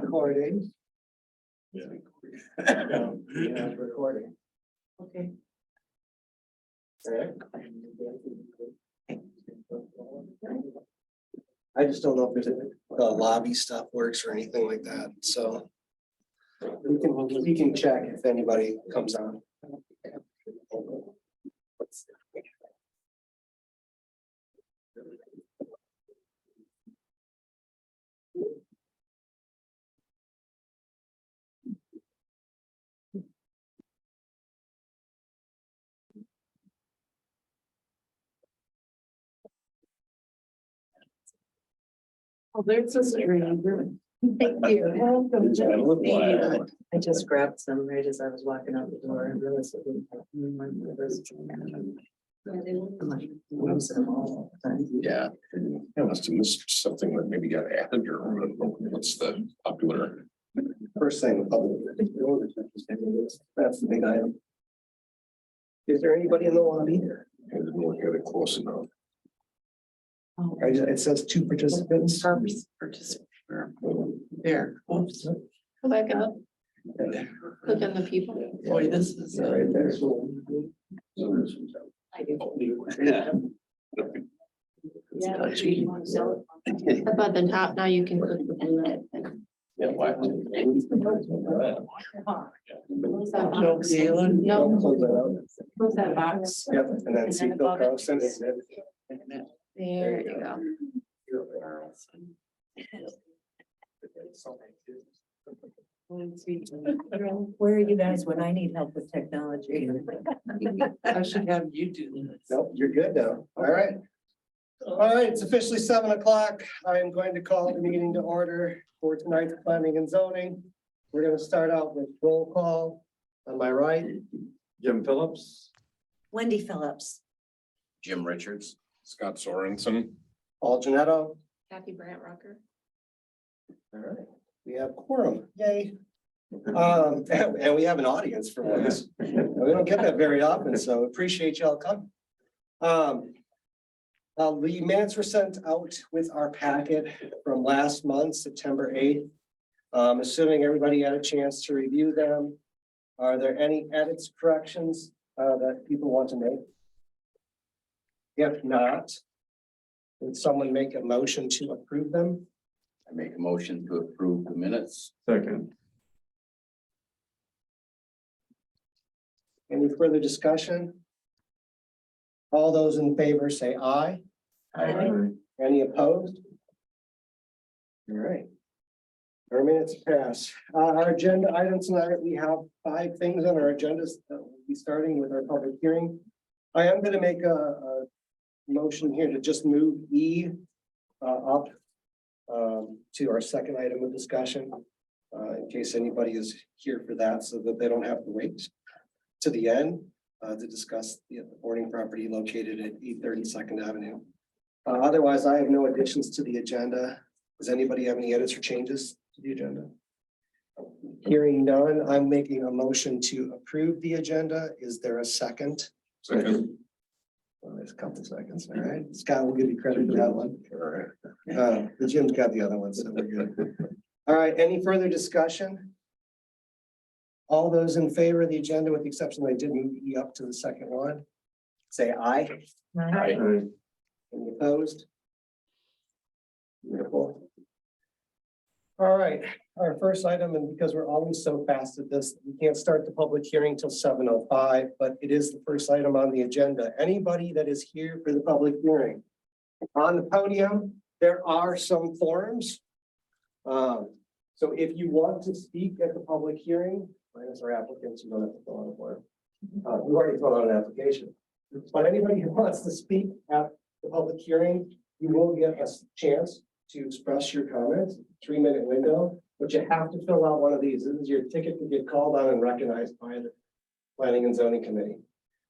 Recording. Yeah. Yeah, recording. Okay. Alright. I just don't know if there's a lobby stuff works or anything like that, so. We can check if anybody comes on. Oh, there's a screen. Thank you. Welcome to That'll look the wild. meeting. I just grabbed some right as I was walking out the door and realized it didn't have any of my numbers. I'm like, lose them all the time. Yeah. I must have missed something that maybe got added or what's the popular. First thing, that's the big item. Is there anybody in the lobby here? I didn't look at it close enough. Oh, It says two participants. participant. There. Oops. Go back up. Click on the people. Boy, this is. Right there. I do. Yeah. Yeah. Up at the top, now you can click the bullet. Yeah, why? Close that No, box. Galen. No, Close that out. close that box. Yep, and then see Phil Carlson is it. There you go. Where are you guys when I need help with technology? I should have you do this. Nope, you're good now. All right. All right, it's officially 7 o'clock. I am going to call the meeting to order for tonight's planning and zoning. We're going to start out with roll call. On my right, Jim Phillips. Wendy Phillips. Jim Richards. Scott Sorensen. Paul Janetto. Kathy Brandt Rucker. All right, we have quorum. Yay. And we have an audience for once. We don't get that very often, so appreciate y'all coming. The minutes were sent out with our packet from last month, September 8th. Assuming everybody had a chance to review them. Are there any edits, corrections that people want to make? If not, would someone make a motion to approve them? I make a motion to approve the minutes. Second. Any further discussion? All those in favor say aye. Any opposed? All right. Our minutes pass. Our agenda items tonight, we have 5 things on our agendas. We'll be starting with our public hearing. I am going to make a motion here to just move E up to our second item of discussion, in case anybody is here for that, so that they don't have to wait to the end to discuss the boarding property located at 830 Second Avenue. Otherwise, I have no additions to the agenda. Does anybody have any edits or changes to the agenda? Hearing none, I'm making a motion to approve the agenda. Is there a second? Second. Well, there's a couple seconds, all right. Scott will give you credit for that one. All right. The Jim's got the other one, so we're good. All right, any further discussion? All those in favor of the agenda, with the exception I did move E up to the second one, say aye. Aye. Any opposed? Beautiful. All right, our first item, and because we're always so fast at this, we can't start the public hearing till 7:05, but it is the first item on the agenda. Anybody that is here for the public hearing. On the podium, there are some forms. So if you want to speak at the public hearing, minus our applicants, you don't have to fill out a form. You already filled out an application. But anybody who wants to speak at the public hearing, you will get a chance to express your comments, 3-minute window, but you have to fill out one of these. This is your ticket to get called on and recognized by the Planning and Zoning Committee.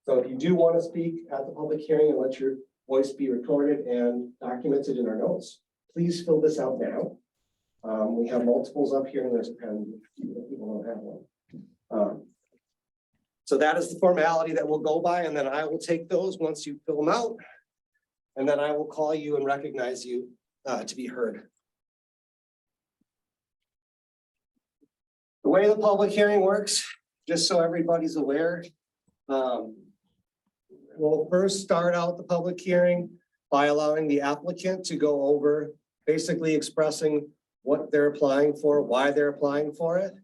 So if you do want to speak at the public hearing and let your voice be recorded and documented in our notes, please fill this out now. We have multiples up here and there's a pen if people don't have one. So that is the formality that we'll go by, and then I will take those once you fill them out. And then I will call you and recognize you to be heard. The way the public hearing works, just so everybody's aware, we'll first start out the public hearing by allowing the applicant to go over, basically expressing what they're applying for, why they're applying for it.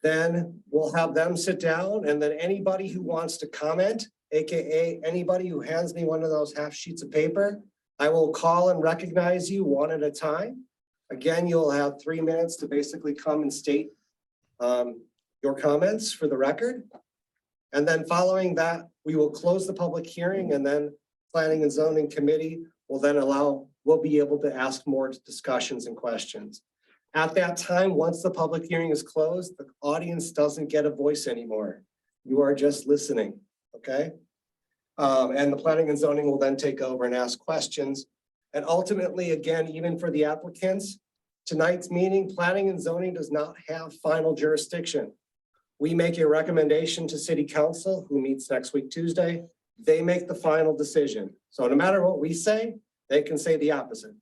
Then we'll have them sit down, and then anybody who wants to comment, AKA anybody who hands me one of those half sheets of paper, I will call and recognize you one at a time. Again, you'll have 3 minutes to basically come and state your comments for the record. And then following that, we will close the public hearing, and then Planning and Zoning Committee will then we'll be able to ask more discussions and questions. At that time, once the public hearing is closed, the audience doesn't get a voice anymore. You are just listening, okay? And the Planning and Zoning will then take over and ask questions. And ultimately, again, even for the applicants, tonight's meeting, Planning and Zoning does not have final jurisdiction. We make a recommendation to City Council, who meets next week, Tuesday. They make the final decision. So no matter what we say, they can say the opposite.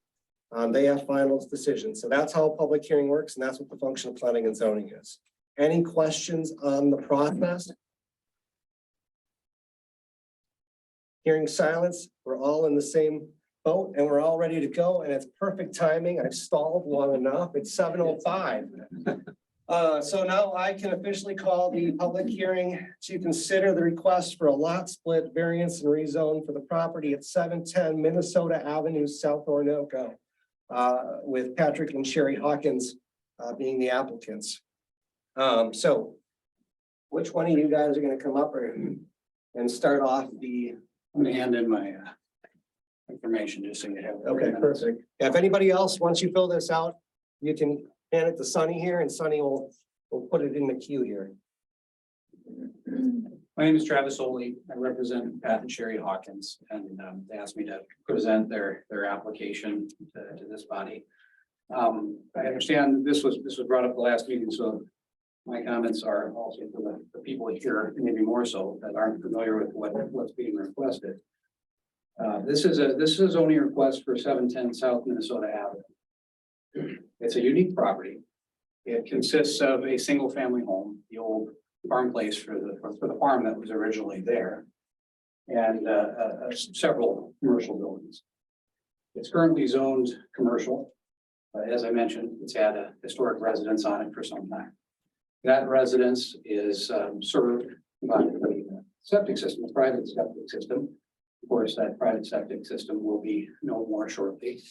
They have final decisions. So that's how a public hearing works, and that's what the function of Planning and Zoning is. Any questions on the process? Hearing silence, we're all in the same boat and we're all ready to go, and it's perfect timing. I've stalled long enough. It's 7:05. So now I can officially call the public hearing to consider the request for a lot split variance and rezone for the property at 710 Minnesota Avenue, South Orinoco, with Patrick and Sherry Hawkins being the applicants. So which one of you guys are going to come up and start off the? I'm gonna hand in my information just so you have. Okay, perfect. If anybody else, once you fill this out, you can hand it to Sunny here, and Sunny will put it in the queue here. My name is Travis Oley. I represent Pat and Sherry Hawkins, and they asked me to present their application to this body. I understand this was brought up the last meeting, so my comments are also for the people here, maybe more so, that aren't familiar with what's being requested. This is a zoning request for 710 South Minnesota Avenue. It's a unique property. It consists of a single family home, the old farm place for the farm that was originally there, and several commercial buildings. It's currently zoned commercial. As I mentioned, it's had a historic residence on it for some time. That residence is served by the septic system, a private septic system. Of course, that private septic system will be no more shortly,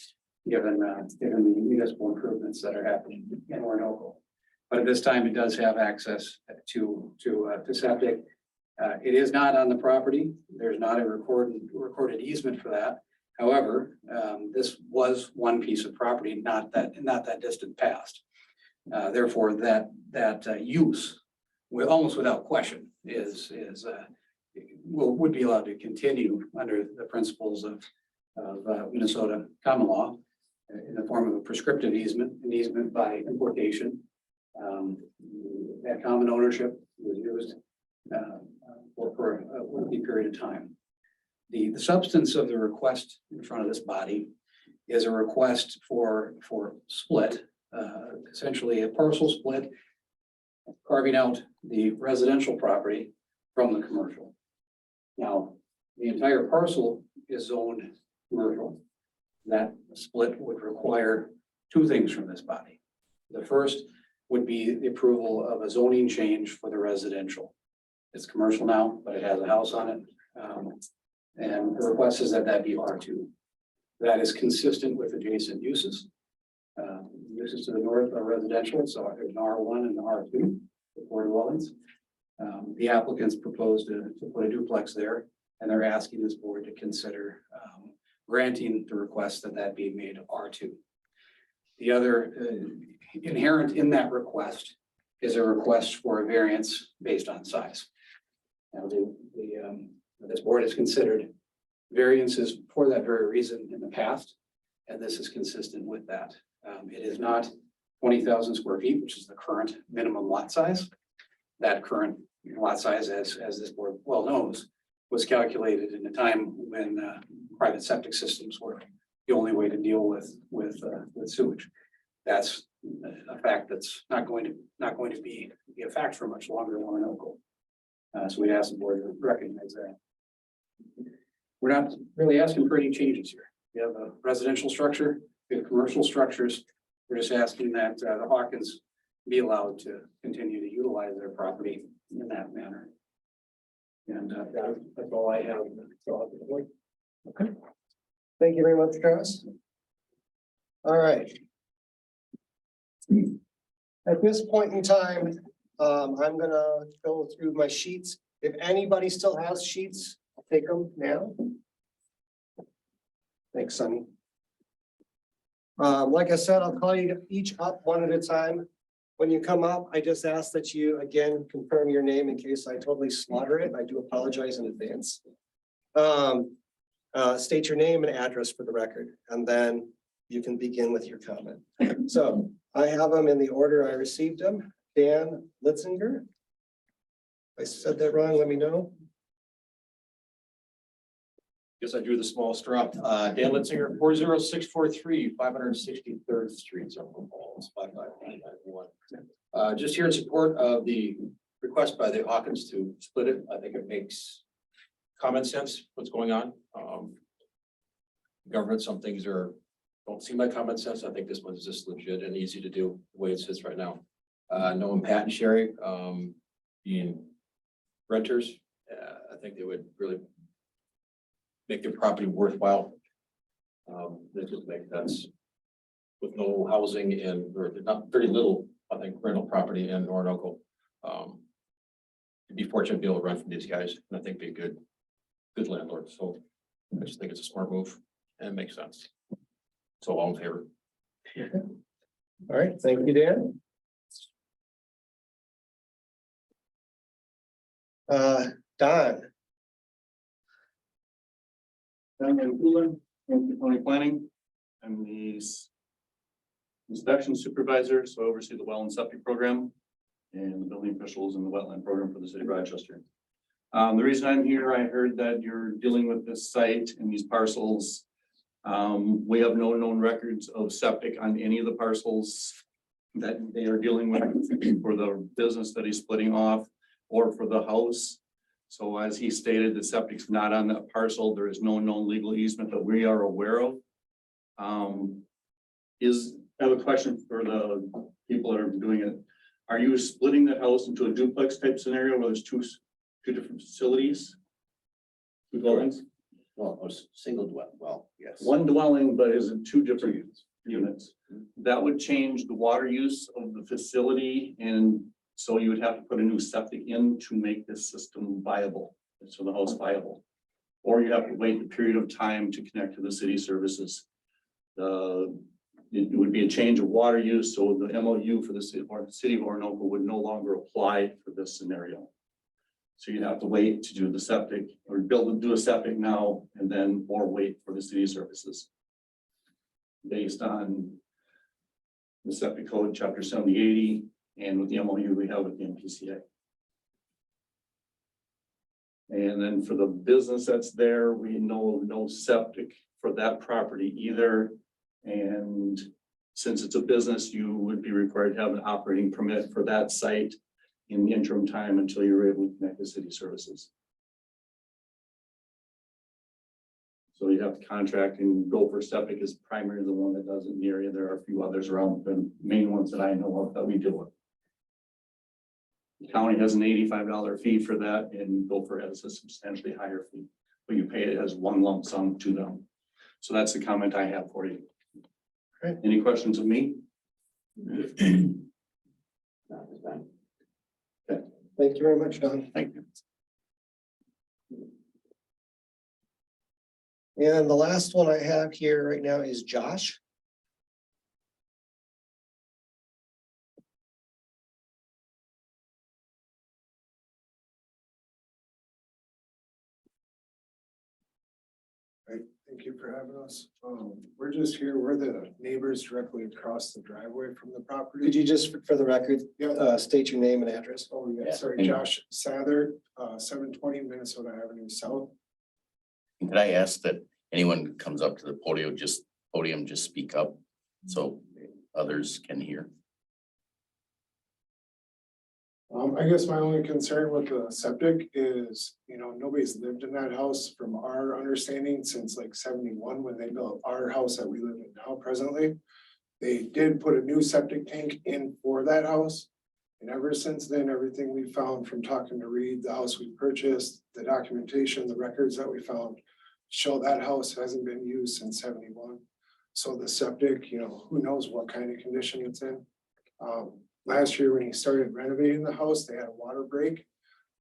given the municipal improvements that are happening in Orinoco. But at this time, it does have access to septic. It is not on the property. There's not a recorded easement for that. However, this was one piece of property, not that distant past. Therefore, that use, almost without question, would be allowed to continue under the principles of Minnesota common law in the form of a prescriptive easement, an easement by importation. That common ownership was used for a lengthy period of time. The substance of the request in front of this body is a request for split, essentially a parcel split, carving out the residential property from the commercial. Now, the entire parcel is zoned commercial. That split would require two things from this body. The first would be the approval of a zoning change for the residential. It's commercial now, but it has a house on it. And the request is that be R2. That is consistent with adjacent uses. Uses to the north are residential, so there's an R1 and an R2 for dwellings. The applicants proposed to put a duplex there, and they're asking this board to consider granting the request that be made R2. The other inherent in that request is a request for a variance based on size. Now, this board has considered variances for that very reason in the past, and this is consistent with that. It is not 20,000 square feet, which is the current minimum lot size. That current lot size, as this board well knows, was calculated in a time when private septic systems were the only way to deal with sewage. That's a fact that's not going to be a fact for much longer in Orinoco. So we'd ask the board to recognize that. We're not really asking for any changes here. We have a residential structure, we have commercial structures. We're just asking that the Hawkins be allowed to continue to utilize their property in that manner. And that's all I have. Okay. Thank you very much, Travis. All right. At this point in time, I'm gonna go through my sheets. If anybody still has sheets, I'll take them now. Thanks, Sonny. Like I said, I'll call you each up one at a time. When you come up, I just ask that you again confirm your name in case I totally slaughter it. I do apologize in advance. State your name and address for the record, and then you can begin with your comment. So I have them in the order I received them. Dan Litzinger. If I said that wrong, let me know. Guess I drew the small straw. Dan Litzinger, 40643, 563rd Street, Zumwalt Falls, 55991. Just here in support of the request by the Hawkins to split it. I think it makes common sense what's going on. Government, some things don't seem like common sense. I think this one's just legit and easy to do the way it sits right now. No patent sharing, being renters. I think they would really make their property worthwhile. This just makes sense. With no housing and, or not very little, I think, rental property in Orinoco. You'd be fortunate to be able to rent from these guys, and I think be a good landlord. So I just think it's a smart move and it makes sense. So all in favor. All right, thank you, Dan. Don. I'm Cooler, County Planning. I'm the inspection supervisor, so I oversee the well and septic program and the building officials and the wetland program for the city of Rochester. The reason I'm here, I heard that you're dealing with this site and these parcels. We have no known records of septic on any of the parcels that they are dealing with for the business that he's splitting off or for the house. So as he stated, the septic's not on that parcel. There is no known legal easement that we are aware of. I have a question for the people that are doing it. Are you splitting that house into a duplex type scenario where there's two different facilities? Two dwellings? Well, a single dwell, well, yes. One dwelling, but is it two different units? That would change the water use of the facility, and so you would have to put a new septic in to make this system viable, so the house viable. Or you have to wait the period of time to connect to the city services. It would be a change of water use, so the MOU for the city of Orinoco would no longer apply for this scenario. So you'd have to wait to do the septic or do a septic now and then, or wait for the city services. Based on the septic code, chapter 7080, and with the MOU we have with the MPCA. And then for the business that's there, we know no septic for that property either. And since it's a business, you would be required to have an operating permit for that site in the interim time until you're able to connect to city services. So you have to contract, and Gopher Septic is primarily the one that does it in the area. There are a few others around, the main ones that I know of that we deal with. The county has an $85 fee for that, and Gopher has a substantially higher fee, but you pay it as one lump sum to them. So that's the comment I have for you. Great. Any questions of me? Thank you very much, Don. Thank you. And the last one I have here right now is Josh. Thank you for having us. We're just here, we're the neighbors directly across the driveway from the property. Could you just, for the record, Yeah. state your name and address? Oh, yeah, Yeah. sorry, Josh Sather, 720 Minnesota Avenue South. Could I ask that anyone who comes up to the podium just podium, just speak up so others can hear. I guess my only concern with the septic is, you know, nobody's lived in that house from our understanding since like 71 when they built our house that we live in now presently. They did put a new septic tank in for that house. And ever since then, everything we found from talking to Reed, the house we purchased, the documentation, the records that we found show that house hasn't been used since 71. So the septic, you know, who knows what kind of condition it's in. Last year when he started renovating the house, they had a water break.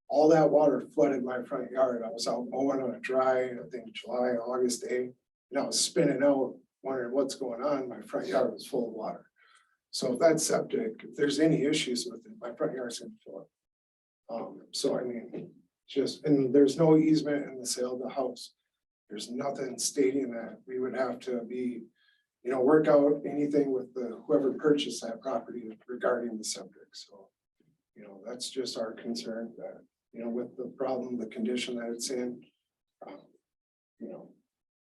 All that water flooded my front yard. I was out mowing on a dry, I think July, August day. And I was spinning out, wondering what's going on. My front yard was full of water. So if that's septic, if there's any issues with it, my front yard's gonna fill up. So I mean, just, and there's no easement in the sale of the house. There's nothing stating that we would have to be, you know, work out anything with the whoever purchased that property regarding the septic. So, you know, that's just our concern that, you know, with the problem, the condition that it's in. You know,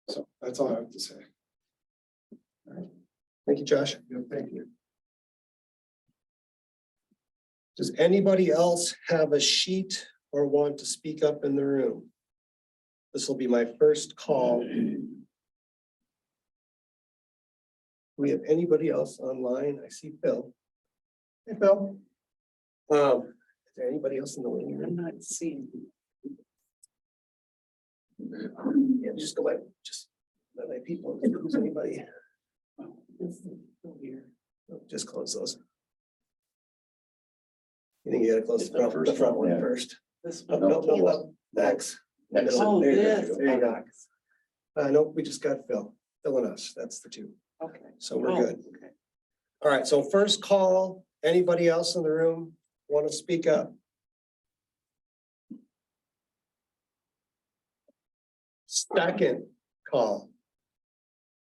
so that's all I have to say. Thank you, Josh. Yeah, thank you. Does anybody else have a sheet or want to speak up in the room? This will be my first call. Do we have anybody else online? I see Phil. Hey, Phil. Is there anybody else in the waiting room? I'm not seeing. Yeah, just go away, just let my people, if there's anybody, just close those. You think you gotta close the front one first? This No, one. no, next. Oh, There you go. this. There you go. No, we just got Phil and us, that's the two, Okay. so we're Oh, good. okay. All right, so first call, anybody else in the room want to speak up? Second call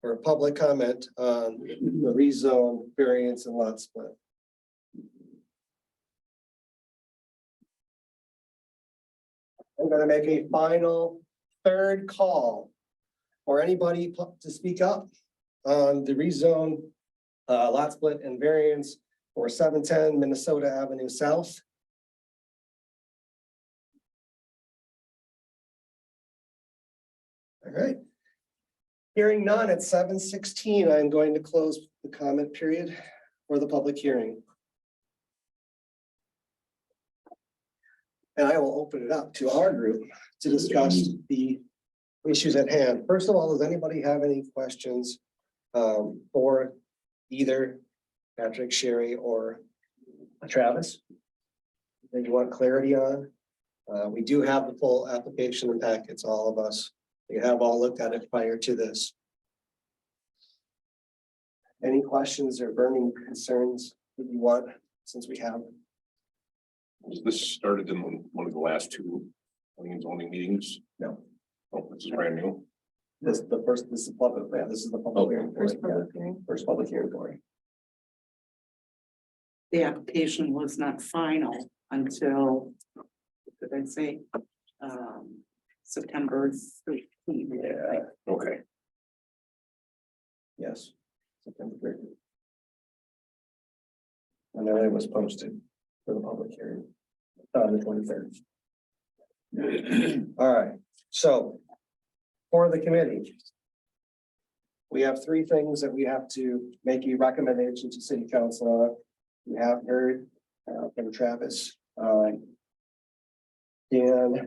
for public comment on the rezone variance and lot split. I'm gonna make a final third call for anybody to speak up on the rezone lot split and variance for 710 Minnesota Avenue South. All right. Hearing none at 7:16, I'm going to close the comment period for the public hearing. And I will open it up to our group to discuss the issues at hand. First of all, does anybody have any questions for either Patrick, Sherry, or Travis that you want clarity on? We do have the full application and packets, all of us. We have all looked at it prior to this. Any questions or burning concerns that you want, since we have? This started in one of the last two zoning meetings. No. Oh, this is brand new. This is the public, yeah, this is the public hearing. for it, First public hearing. First public hearing for it. The application was not final until, what did I say? September 13th. Yeah, Okay. yes. September 30th. And then it was posted for the public hearing on the 23rd. All right, so for the committee, we have three things that we have to make a recommendation to city council on. We have heard from Travis and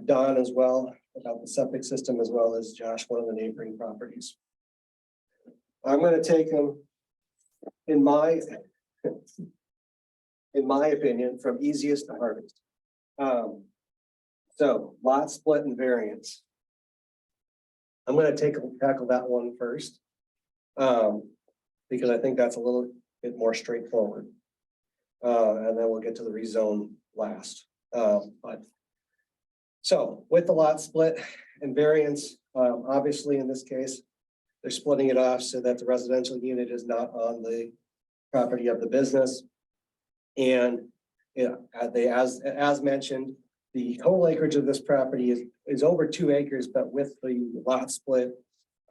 Don as well about the septic system, as well as Josh, one of the neighboring properties. I'm going to take them in my opinion, from easiest to hardest. So lot split and variance. I'm going to tackle that one first. Because I think that's a little bit more straightforward. And then we'll get to the rezone last. So with the lot split and variance, obviously in this case, they're splitting it off so that the residential unit is not on the property of the business. And yeah, as mentioned, the total acreage of this property is over 2 acres, but with the lot split,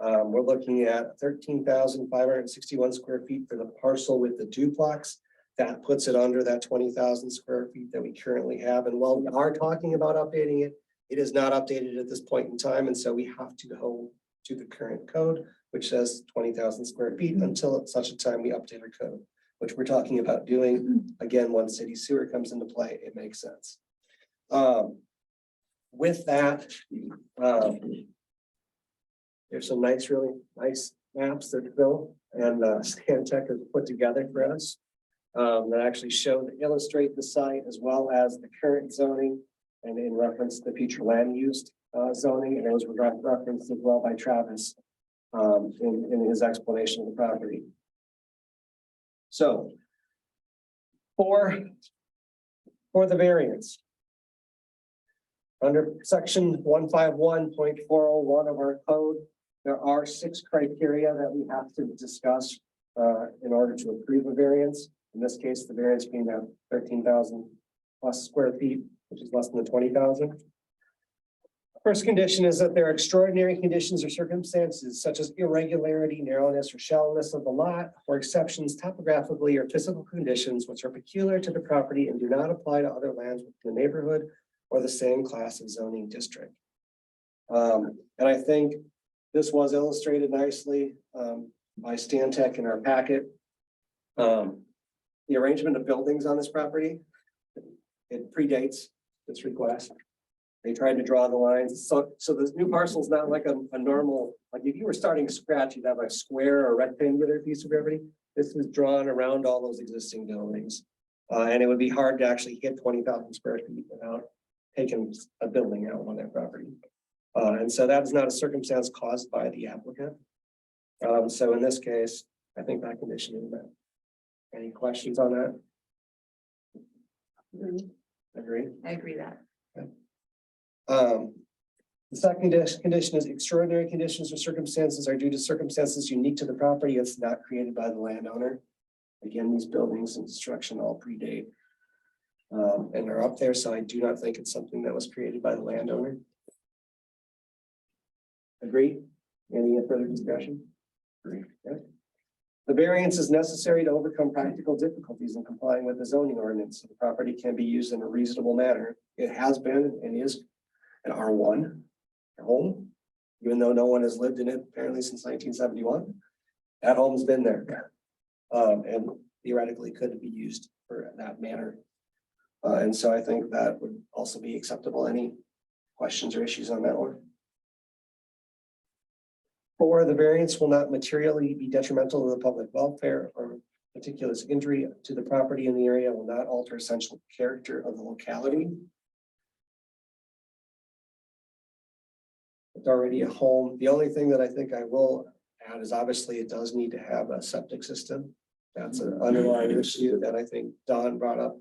We're looking at 13,561 square feet for the parcel with the duplex. That puts it under that 20,000 square feet that we currently have. And while we are talking about updating it, it is not updated at this point in time. And so we have to go to the current code, which says 20,000 square feet until at such a time we update our code, which we're talking about doing. Again, once city sewer comes into play, it makes sense. With that, there's some really nice maps that Phil and Stantec has put together for us that actually show, that illustrate the site as well as the current zoning and in reference to the future land use zoning. And those were referenced as well by Travis in his explanation of the property. So for the variance, under section 151.401 of our code, there are 6 criteria that we have to discuss in order to approve a variance. In this case, the variance being at 13,000 plus square feet, which is less than the 20,000. First condition is that there are extraordinary conditions or circumstances such as irregularity, narrowness, or shallowness of the lot, or exceptions topographically or physical conditions which are peculiar to the property and do not apply to other lands within the neighborhood or the same class of zoning district. And I think this was illustrated nicely by Stantec in our packet. The arrangement of buildings on this property, it predates this request. They tried to draw the lines. So this new parcel is not like a normal, like if you were starting scratch, you'd have a square or rectangular piece of property. This is drawn around all those existing buildings. And it would be hard to actually hit 20,000 square feet without taking a building out on that property. And so that is not a circumstance caused by the applicant. So in this case, I think that condition is met. Any questions on that? Agree? I agree that. The second condition is extraordinary conditions or circumstances are due to circumstances unique to the property. It's not created by the landowner. Again, these buildings and construction all predate and are up there. So I do not think it's something that was created by the landowner. Agree? Any further discussion? Agree. Okay. The variance is necessary to overcome practical difficulties in complying with the zoning ordinance. So the property can be used in a reasonable manner. It has been and is an R1 home, even though no one has lived in it apparently since 1971. That home's been there and theoretically could be used for that manner. And so I think that would also be acceptable. Any questions or issues on that one? 4, the variance will not materially be detrimental to the public welfare or meticulous injury to the property in the area will not alter essential character of the locality. It's already a home. The only thing that I think I will add is obviously it does need to have a septic system. That's an underlying issue that I think Don brought up.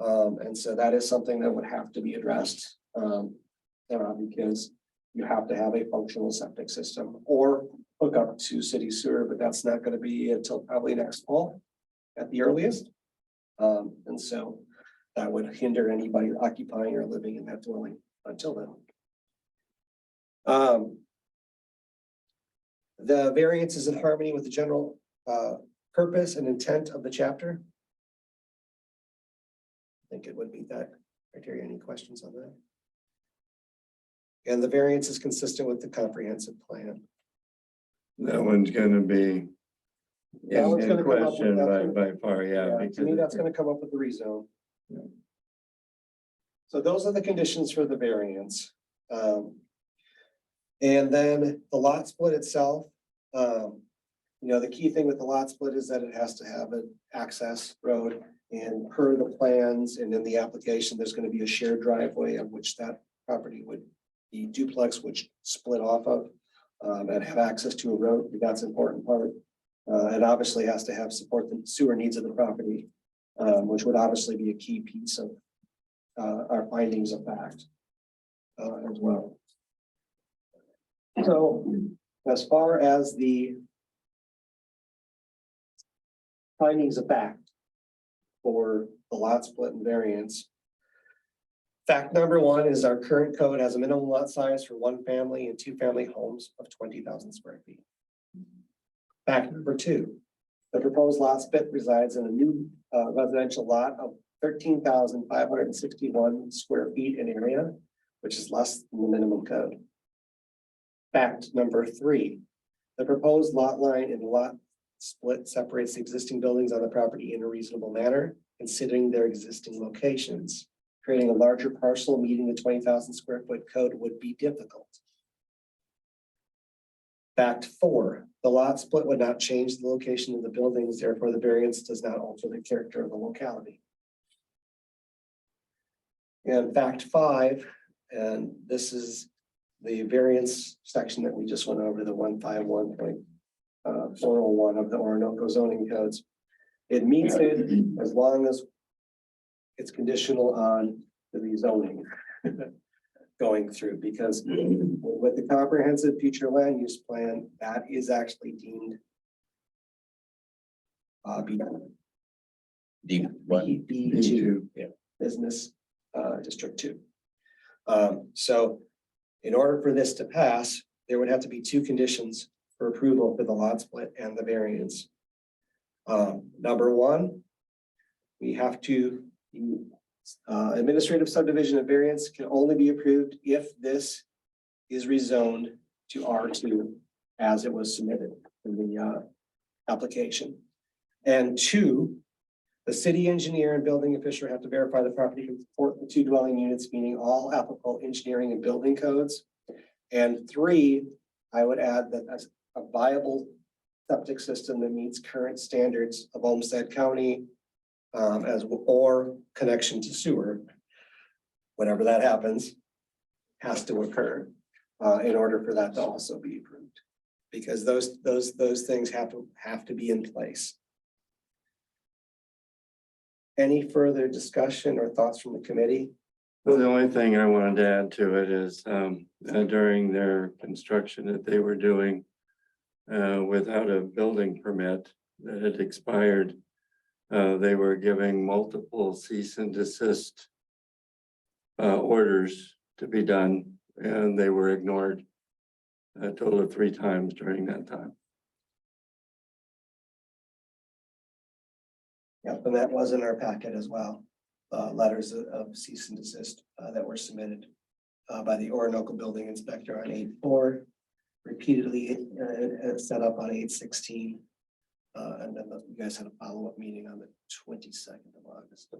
And so that is something that would have to be addressed because you have to have a functional septic system or hook up to city sewer, but that's not going to be until probably next fall at the earliest. And so that would hinder anybody occupying or living in that dwelling until then. The variance is in harmony with the general purpose and intent of the chapter. I think it would meet that criteria. Any questions on that? And the variance is consistent with the comprehensive plan. That one's gonna be That one's in gonna come up with question that. by far, yeah. To me, that's gonna come up with the rezone. So those are the conditions for the variance. And then the lot split itself, the key thing with the lot split is that it has to have an access road, and per the plans and in the application, there's going to be a shared driveway of which that property would be duplex, which split off of and have access to a road. That's an important part. It obviously has to have support the sewer needs of the property, which would obviously be a key piece of our findings of fact as well. So as far as the findings of fact for the lot split and variance, Fact number one is our current code has a minimum lot size for one family and two family homes of 20,000 square feet. Fact number two, the proposed lot split resides in a new residential lot of 13,561 square feet in area, which is less than the minimum code. Fact number three, the proposed lot line in the lot split separates the existing buildings on the property in a reasonable manner, considering their existing locations. Creating a larger parcel meeting the 20,000 square foot code would be difficult. Fact four, the lot split would not change the location of the buildings, therefore the variance does not alter the character of the locality. And fact five, and this is the variance section that we just went over, the 151.401 of the Orinoco zoning codes. It meets it as long as it's conditional on the rezoning going through, because with the comprehensive future land use plan, that is actually deemed B2, yeah, business district 2. So in order for this to pass, there would have to be two conditions for approval for the lot split and the variance. Number one, we have to administrative subdivision of variance can only be approved if this is rezoned to R2 as it was submitted in the application. And two, the city engineer and building official have to verify the property can support the two dwelling units, meaning all applicable engineering and building codes. And three, I would add that as a viable septic system that meets current standards of Olmsted County, or connection to sewer, whenever that happens, has to occur in order for that to also be approved, because those things have to be in place. Any further discussion or thoughts from the committee? Well, the only thing I wanted to add to it is during their construction that they were doing without a building permit that had expired, they were giving multiple cease and desist orders to be done, and they were ignored a total of 3 times during that time. Yep, and that was in our packet as well. Letters of cease and desist that were submitted by the Orinoco building inspector on 8/4, repeatedly set up on 8/16. And then you guys had a follow-up meeting on the 22nd of August.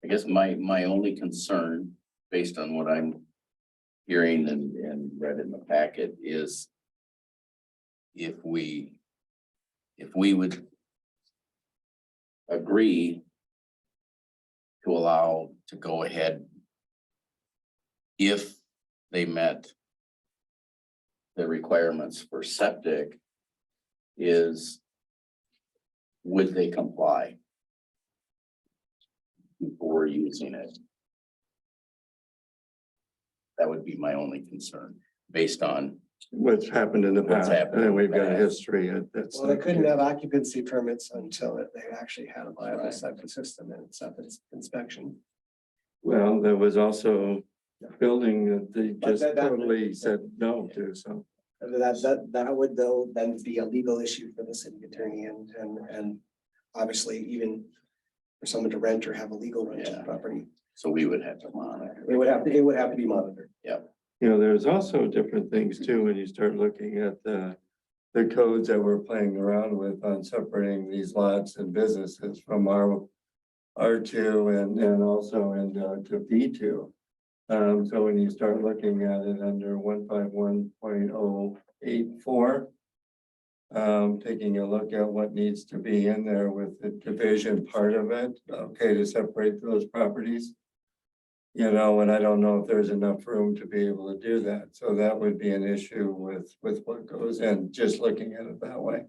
I guess my only concern, based on what I'm hearing and read in the packet, is if we would agree to allow to go ahead if they met the requirements for septic, is would they comply before using it? That would be my only concern based on What's happened in the What's past, happened in and the we've got a past. history. That's Well, they not couldn't good. have occupancy permits until they actually had a viable Right. septic system and septic inspection. Well, there was also a building that they But just that- totally said no to, so. That would though then be a legal issue for the city attorney and obviously even for someone to rent or have a legal rent to the Yeah. property. so we would have to monitor. It would have to be monitored. You know, there's also different things too, when you start looking at the codes that we're playing around with on separating these lots and businesses from R2 and also to B2. So when you start looking at it under 151.084, taking a look at what needs to be in there with the division part of it, okay, to separate those properties. You know, and I don't know if there's enough room to be able to do that. So that would be an issue with what goes in, just looking at it that way.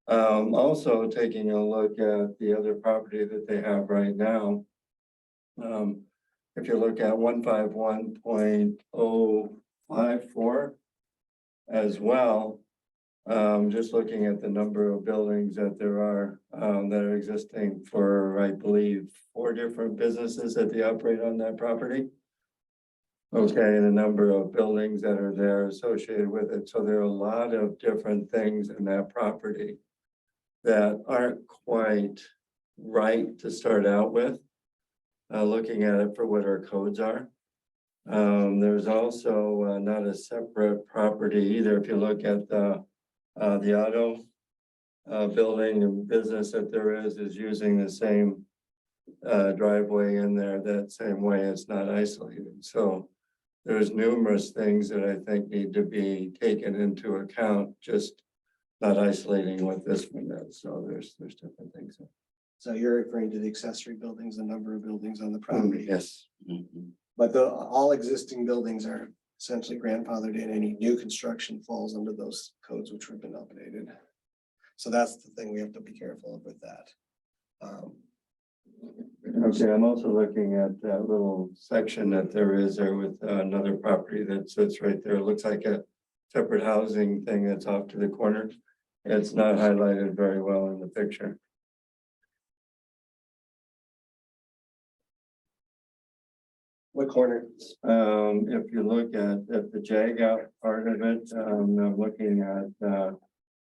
Also taking a look at the other property that they have right now. If you look at 151.054 as well, Just looking at the number of buildings that there are, that are existing for, I believe, 4 different businesses that they operate on that property. Okay, and the number of buildings that are there associated with it. So there are a lot of different things in that property that aren't quite right to start out with. Looking at it for what our codes are. There's also not a separate property either. If you look at the auto building and business that there is using the same driveway in there that same way. It's not isolated. So there's numerous things that I think need to be taken into account, just not isolating what this one does. So there's different things. So you're referring to the accessory buildings, the number of buildings on the property. Yes. But all existing buildings are essentially grandfathered in. Any new construction falls under those codes which have been updated. So that's the thing we have to be careful of with that. Okay, I'm also looking at that little section that there is there with another property that sits right there. It looks like a separate housing thing that's off to the corner. It's not highlighted very well in the picture. What corner? If you look at the jag out part of it, I'm looking at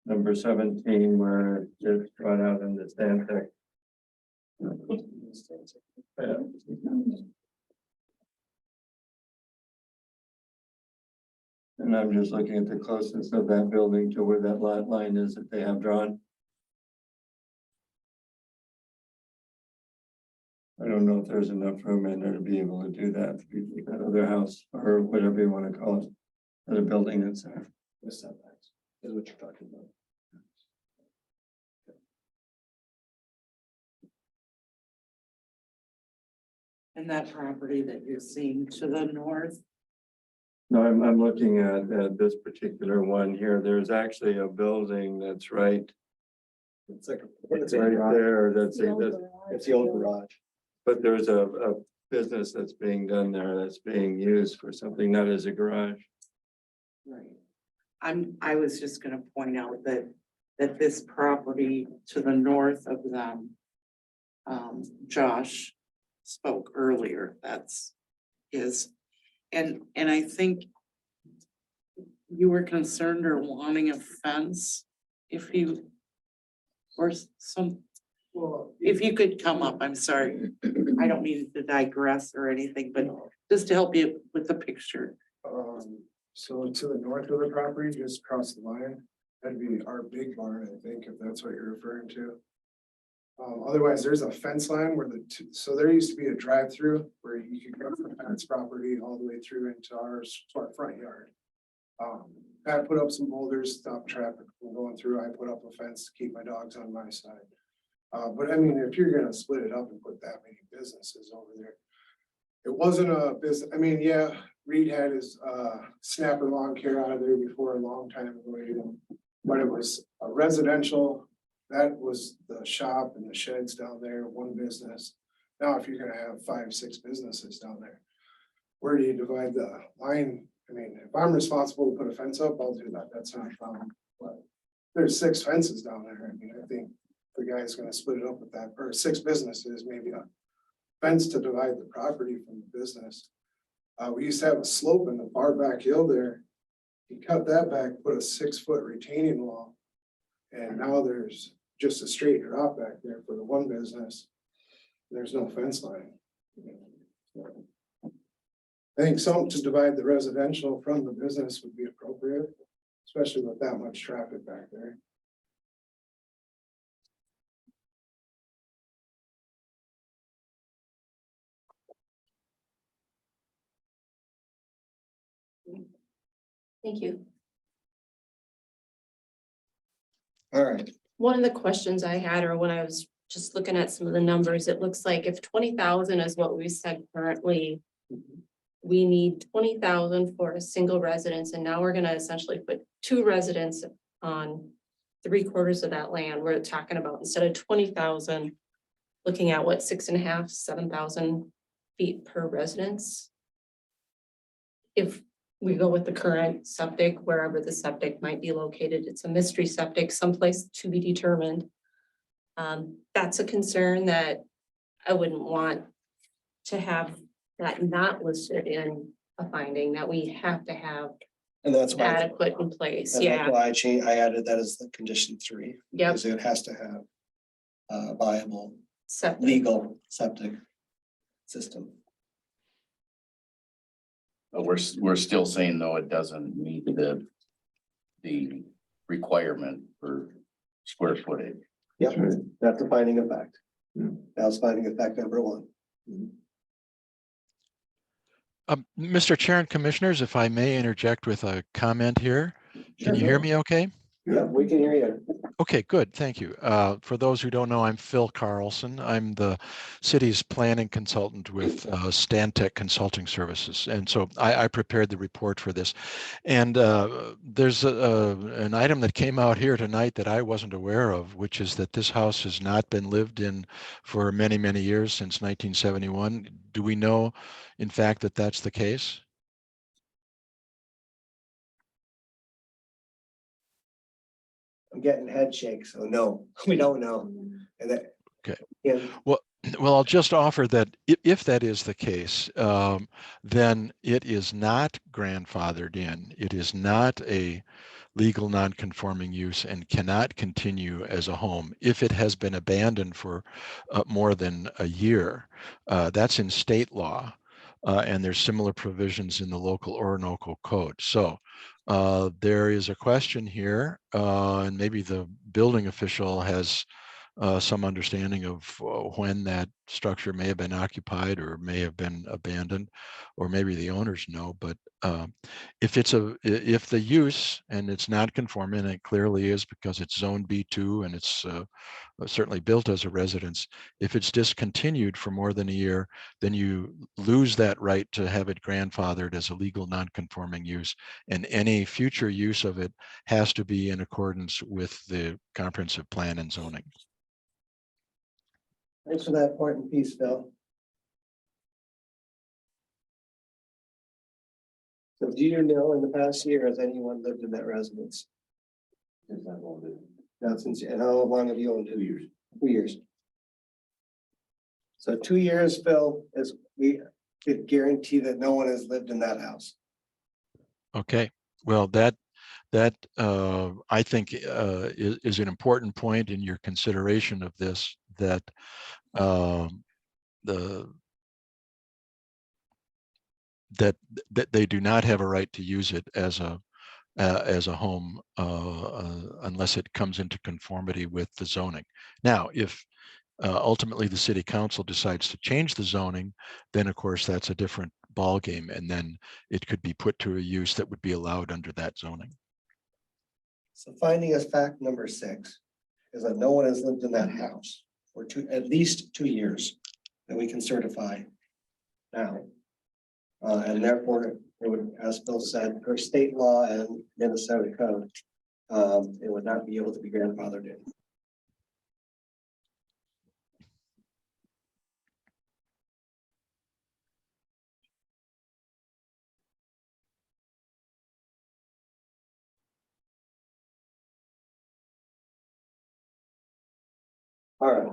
number 17 where it's drawn out in the Stantec. And I'm just looking at the closeness of that building to where that lot line is that they have drawn. I don't know if there's enough room in there to be able to do that, that other house or whatever you want to call it, the building that's there. The setbacks is what you're talking about. And that property that you're seeing to the north, No, I'm looking at this particular one here. There's actually a building that's right It's like, right there. That's it's the old garage. but there's a business that's being done there that's being used for something, not as a garage. right? I was just gonna point out that this property to the north of them, Josh spoke earlier, that's his. And I think you were concerned or wanting a fence if you, or some, if you could come up, I'm sorry. I don't mean to digress or anything, but just to help you with the picture. So to the north of the property, just across the line, that'd be our big barn, I think, if that's what you're referring to. Otherwise, there's a fence line where so there used to be a drive-through where you could go from Pat's property all the way through into to our front yard. Pat put up some boulders, stop traffic from going through. I put up a fence to keep my dogs on my side. But I mean, if you're gonna split it up and put that many businesses over there, it wasn't a business. I mean, yeah, Reed had his snapper lawn care out of there before a long time ago, but it was a residential. That was the shop and the sheds down there, one business. Now, if you're gonna have 5, 6 businesses down there, where do you divide the line? I mean, if I'm responsible to put a fence up, I'll do that. That's not a problem. But there's 6 fences down there. I mean, I think the guy's gonna split it up with that, or 6 businesses, maybe a fence to divide the property from the business. We used to have a slope in the far back hill there. He cut that back, put a 6-foot retaining wall. And now there's just a straight drop back there for the one business. There's no fence line. I think something to divide the residential from the business would be appropriate, especially with that much traffic back there. Thank you. All right. One of the questions I had, or when I was just looking at some of the numbers, it looks like if 20,000 is what we said currently, we need 20,000 for a single residence, and now we're gonna essentially put 2 residents on 3/4 of that land. We're talking about, instead of 20,000, looking at what, 6.5, 7,000 feet per residence. If we go with the current septic, wherever the septic might be located. It's a mystery septic, someplace to be determined. That's a concern that I wouldn't want to have that not listed in a finding, that we have to have And that's why, adequate in place, and that's yeah, why I added that as the condition 3. yep, Because it has to have a viable, septic. legal septic system. But we're still saying though, it doesn't meet the requirement for square footage. Yep, that's a finding of fact. Yeah. That's finding of fact number 1. Mr. Chair and Commissioners, if I may interject with a comment here. Can you hear me okay? Yeah, we can hear you. Okay, good. Thank you. For those who don't know, I'm Phil Carlson. I'm the city's planning consultant with Stantec Consulting Services. And so I prepared the report for this. And there's an item that came out here tonight that I wasn't aware of, which is that this house has not been lived in for many, many years, since 1971. Do we know, in fact, that that's the case? I'm getting head shakes, so no, we don't know. And that. Okay. Yeah, Well, I'll just offer that if that is the case, then it is not grandfathered in. It is not a legal non-conforming use and cannot continue as a home if it has been abandoned for more than a year. That's in state law, and there's similar provisions in the local Orinoco code. So there is a question here, and maybe the building official has some understanding of when that structure may have been occupied or may have been abandoned, or maybe the owners know. But if the use, and it's not conforming, and it clearly is because it's zone B2 and it's certainly built as a residence, if it's discontinued for more than a year, then you lose that right to have it grandfathered as a legal non-conforming use, and any future use of it has to be in accordance with the comprehensive plan and zoning. thanks for that important piece, Phil. So do you know in the past year, has anyone lived in that residence? Not since, and how long have you owned it? 2 years. 2 years. So 2 years, Phil, is we could guarantee that no one has lived in that house. Okay, well, that I think is an important point in your consideration of this, that that they do not have a right to use it as a home unless it comes into conformity with the zoning. Now, if ultimately the city council decides to change the zoning, then of course that's a different ballgame, and then it could be put to a use that would be allowed under that zoning. So finding of fact number 6 is that no one has lived in that house for at least 2 years that we can certify now. And therefore, it would, as Phil said, per state law and Minnesota code, it would not be able to be grandfathered in. All right.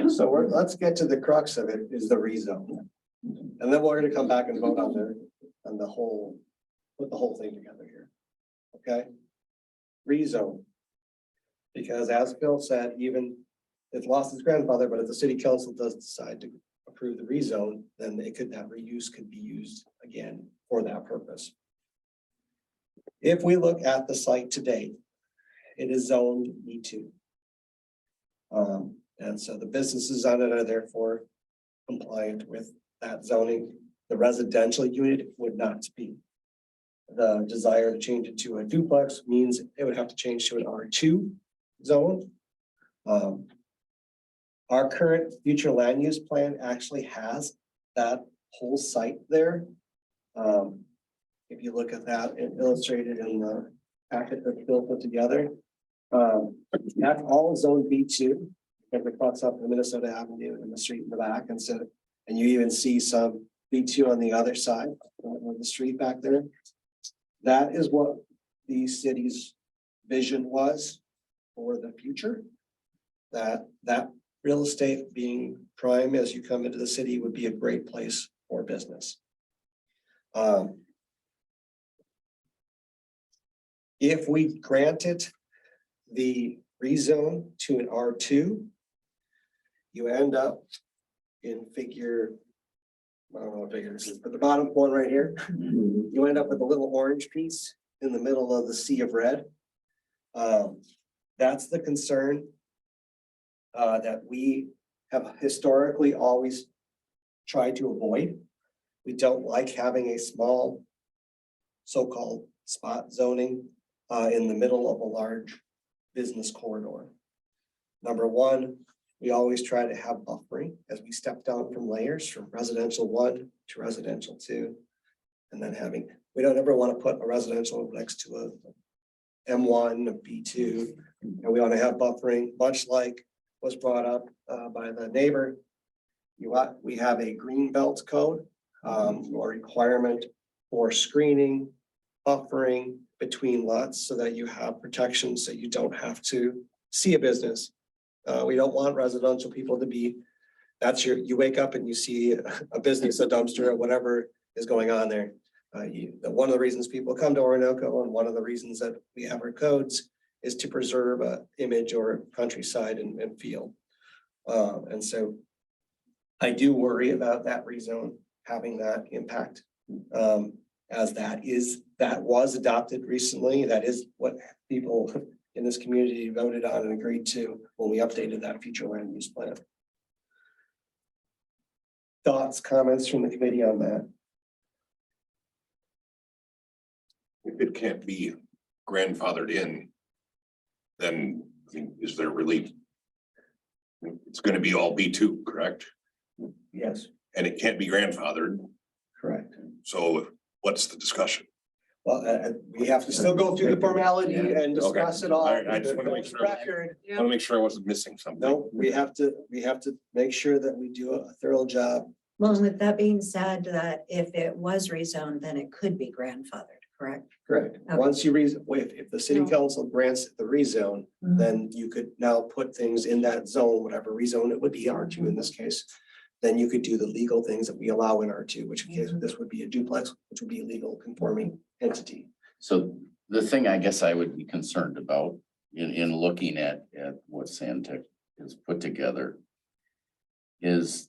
So let's get to the crux of it, is the rezone. And then we're gonna come back and vote on the whole, put the whole thing together here. Okay? Rezone. Because as Bill said, even if lost its grandfather, but if the city council does decide to approve the rezone, then it could, that reuse could be used again for that purpose. If we look at the site today, it is zoned B2. And so the businesses on it are therefore compliant with that zoning. The residential unit would not be. The desire to change it to a duplex means it would have to change to an R2 zone. Our current future land use plan actually has that whole site there. If you look at that and illustrated in the packet that Bill put together, that's all zone B2. If it cuts up the Minnesota Avenue and the street in the back, and so, and you even see some B2 on the other side of the street back there. That is what the city's vision was for the future. That real estate being prime as you come into the city would be a great place for business. If we granted the rezone to an R2, you end up in figure, I don't know what figure this is, but the bottom one right here, you end up with a little orange piece in the middle of the sea of red. That's the concern that we have historically always tried to avoid. We don't like having a small so-called spot zoning in the middle of a large business corridor. Number one, we always try to have buffering as we step down from layers from residential 1 to residential 2. And then we don't ever want to put a residential next to a M1, a B2, and we want to have buffering, much like was brought up by the neighbor. We have a green belt code or requirement for screening, buffering between lots so that you have protection so you don't have to see a business. We don't want residential people to be, you wake up and you see a business, a dumpster, or whatever is going on there. One of the reasons people come to Orinoco and one of the reasons that we have our codes is to preserve an image or countryside and feel. And so I do worry about that rezone having that impact. As that was adopted recently. That is what people in this community voted on and agreed to when we updated that future land use plan. Thoughts, comments from the committee on that? If it can't be grandfathered in, then I think is there relief? It's gonna be all B2, correct? Yes, And it can't be grandfathered, correct. so what's the discussion? Well, we have to still go through the formality and discuss it all. I just wanna make sure. Record. I wanna make sure I wasn't missing something. No, we have to make sure that we do a thorough job. Well, with that being said, that if it was rezoned, then it could be grandfathered, correct? Correct. Okay. Once you if the city No. council grants the rezone, then you could now put things in that zone, whatever rezone it would be, R2 in this case. Then you could do the legal things that we allow in R2, which in case this would be a duplex, which would be a legal conforming entity. So the thing I guess I would be concerned about in looking at what Sandtech has put together is,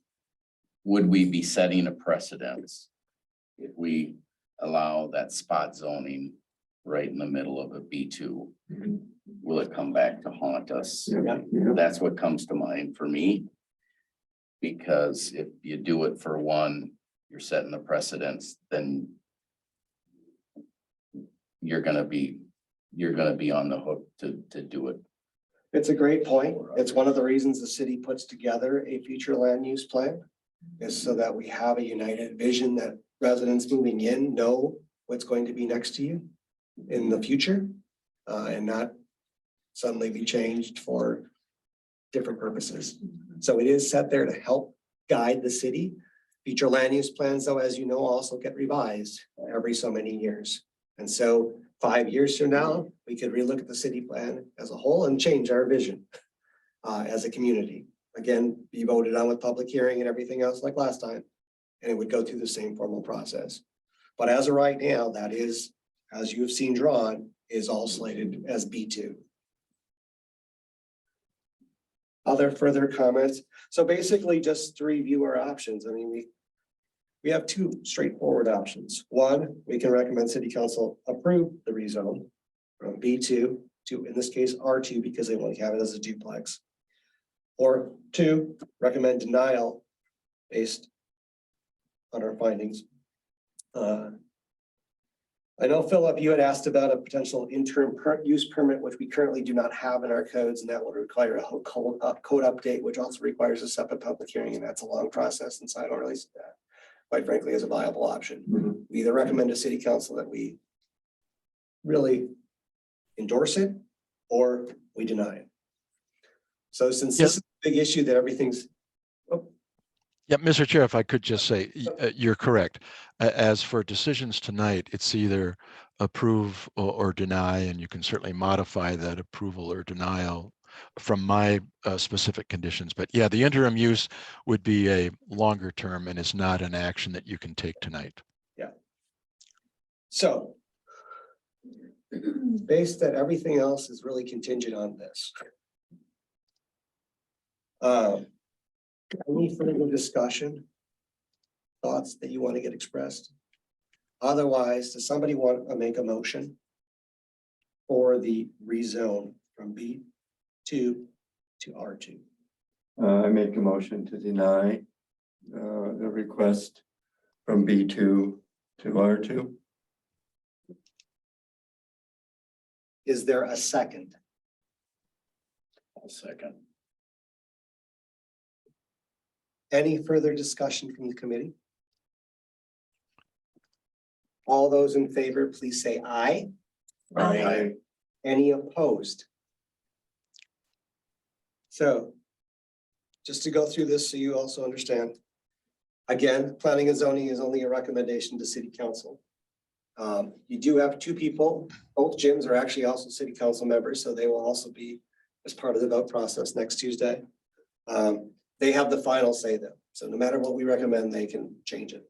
would we be setting a precedence if we allow that spot zoning right in the middle of a B2? Will it come back to haunt us? That's what comes to mind for me. Because if you do it for one, you're setting the precedence, then you're gonna be on the hook to do it. It's a great point. It's one of the reasons the city puts together a future land use plan is so that we have a united vision that residents moving in know what's going to be next to you in the future and not suddenly be changed for different purposes. So it is set there to help guide the city. Future land use plans, though, as you know, also get revised every so many years. And so 5 years from now, we could relook at the city plan as a whole and change our vision as a community. Again, be voted on with public hearing and everything else like last time, and it would go through the same formal process. But as of right now, that is, as you've seen drawn, is all slated as B2. Other further comments? So basically, just to review our options, I mean, we have two straightforward options. One, we can recommend city council approve the rezone from B2 to, in this case, R2, because they want to have it as a duplex. Or two, recommend denial based on our findings. I know, Philip, you had asked about a potential interim use permit, which we currently do not have in our codes, and that would require a whole code update, which also requires a separate public hearing, and that's a long process, and so I don't really see that, quite frankly, as a viable option. We either recommend to city council that we really endorse it, or we deny it. So since this is a big issue that everything's, Yeah, Mr. Chair, if I could just say, you're correct. As for decisions tonight, it's either approve or deny, and you can certainly modify that approval or denial from my specific conditions. But yeah, the interim use would be a longer term and is not an action that you can take tonight. So based that everything else is really contingent on this. Any further discussion? Thoughts that you want to get expressed? Otherwise, does somebody want to make a motion for the rezone from B2 to R2? I make a motion to deny the request from B2 to R2. Is there a second? I'll second. Any further discussion from the committee? All those in favor, please say aye. Aye. Any opposed? So just to go through this so you also understand. Again, planning and zoning is only a recommendation to city council. You do have two people, both Jims are actually also city council members, so they will also be as part of the vote process next Tuesday. They have the final say though, so no matter what we recommend, they can change it.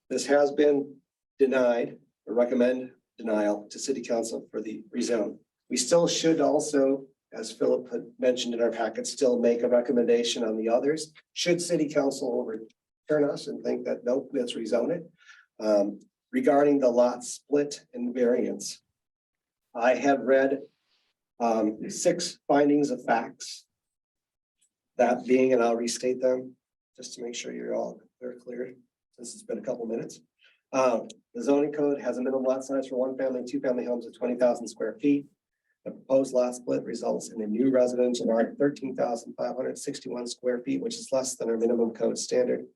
This has been denied or recommend denial to city council for the rezone. We still should also, as Philip had mentioned in our packet, still make a recommendation on the others. Should city council overturn us and think that, nope, let's rezone it. Regarding the lot split and variance, I had read 6 findings of facts. That being, and I'll restate them just to make sure they're clear, since it's been a couple minutes. The zoning code has a minimum lot size for 1-family and 2-family homes of 20,000 square feet. The proposed lot split results in a new residential yard of 13,561 square feet, which is less than our minimum code standard.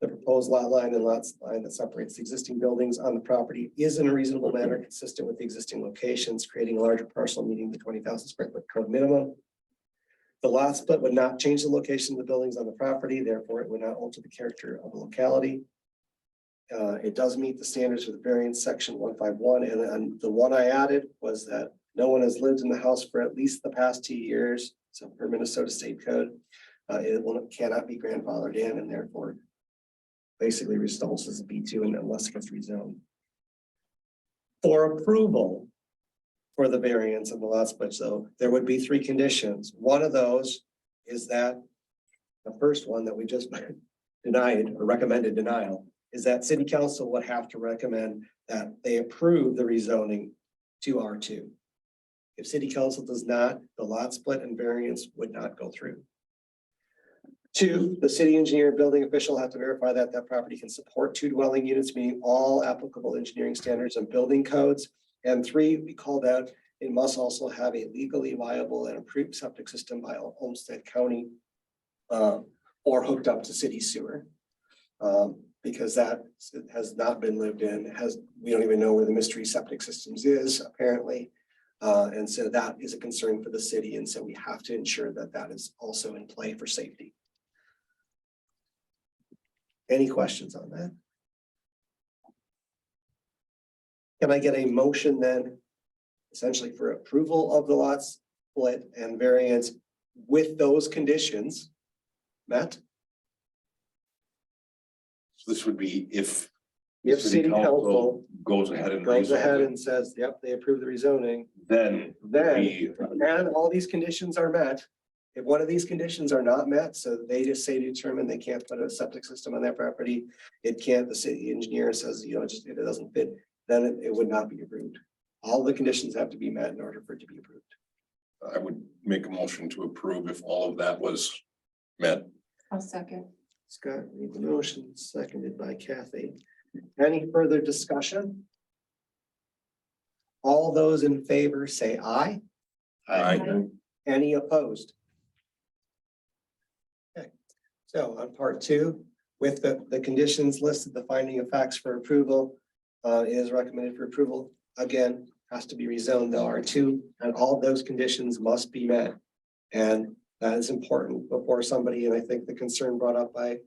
The proposed lot line and lots line that separates the existing buildings on the property is in a reasonable manner consistent with the existing locations, creating a larger parcel meeting the 20,000 square foot code minimum. The lot split would not change the location of the buildings on the property, therefore it would not alter the character of the locality. It does meet the standards for the variance section 151, and the one I added was that no one has lived in the house for at least the past 2 years. So per Minnesota State Code, cannot be grandfathered in, and therefore basically results as a B2 and unless it gets rezoned. For approval for the variance of the lot split, so there would be 3 conditions. One of those is that the first one that we just denied or recommended denial is that city council would have to recommend that they approve the rezoning to R2. If city council does not, the lot split and variance would not go through. 2, the city engineer and building official have to verify that that property can support 2 dwelling units, meeting all applicable engineering standards and building codes. And 3, we called out, it must also have a legally viable and approved septic system by Olmsted County or hooked up to city sewer. Because that has not been lived in, we don't even know where the mystery septic systems is apparently. And so that is a concern for the city. And so we have to ensure that that is also in play for safety. Any questions on that? Can I get a motion then, essentially for approval of the lot split and variance with those conditions met? So this would be if If city council goes ahead and goes ahead rezone it, and says, yep, they approve the rezoning, then and all these conditions are met. If one of these conditions are not met, so they just say determine they can't put a septic system on their property, it can't, the city engineer says, just if it doesn't fit, then it would not be approved. All the conditions have to be met in order for it to be approved. I would make a motion to approve if all of that was met. I'll second. Scott made the motion, seconded by Kathy. Any further discussion? All those in favor say aye. Aye. Any opposed? Okay, so on part 2, with the conditions listed, the finding of facts for approval is recommended for approval. Again, has to be rezoned to R2, and all those conditions must be met. And that is important before somebody, and I think the concern brought up by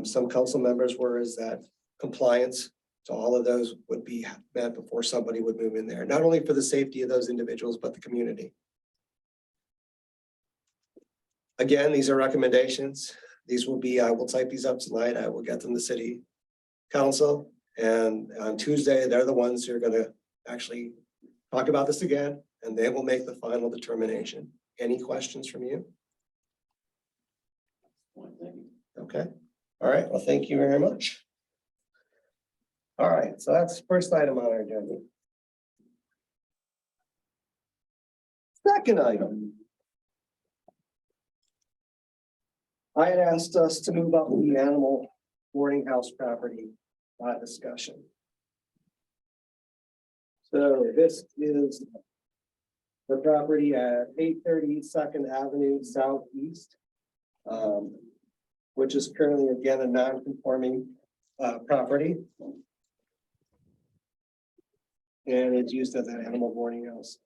Some council members were is that compliance to all of those would be met before somebody would move in there, not only for the safety of those individuals, but the community. Again, these are recommendations. These will be, I will type these up tonight. I will get them to city council. And on Tuesday, they're the ones who are gonna actually talk about this again, and they will make the final determination. Any questions from you? Okay, all right, well, thank you very much. All right, so that's the first item on our agenda. Second item. I had asked us to move up the animal boarding house property discussion. So this is the property at 830 Second Avenue Southeast, which is currently again a non-conforming property. And it's used as an animal boarding house.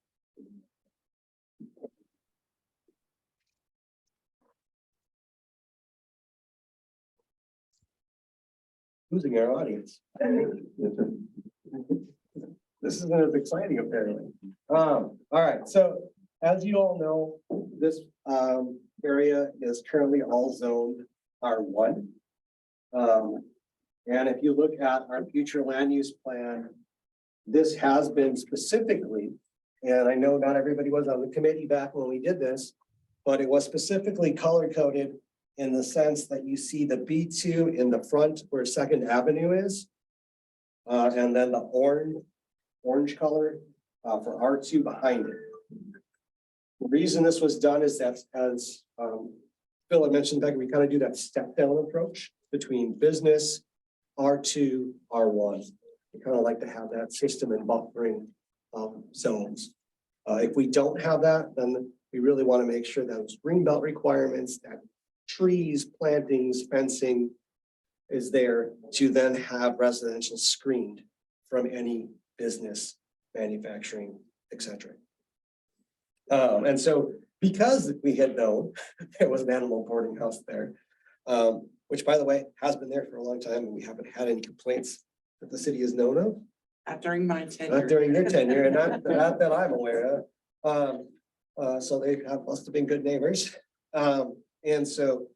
Losing our audience. This isn't as exciting apparently. All right, so as you all know, this area is currently all zoned R1. And if you look at our future land use plan, this has been specifically, and I know not everybody was on the committee back when we did this, but it was specifically color coded in the sense that you see the B2 in the front where Second Avenue is. And then the orange color for R2 behind it. The reason this was done is that, as Phil had mentioned, Becky, we kind of do that step down approach between business, R2, R1. We kind of like to have that system and buffering zones. If we don't have that, then we really want to make sure that those greenbelt requirements, that trees, plantings, fencing is there to then have residential screened from any business, manufacturing, etc. And so because we had known there was an animal boarding house there, which by the way, has been there for a long time and we haven't had any complaints that the city is known of. Not during my tenure. Not during your tenure, and not that I'm aware of. So they must have been good neighbors. And so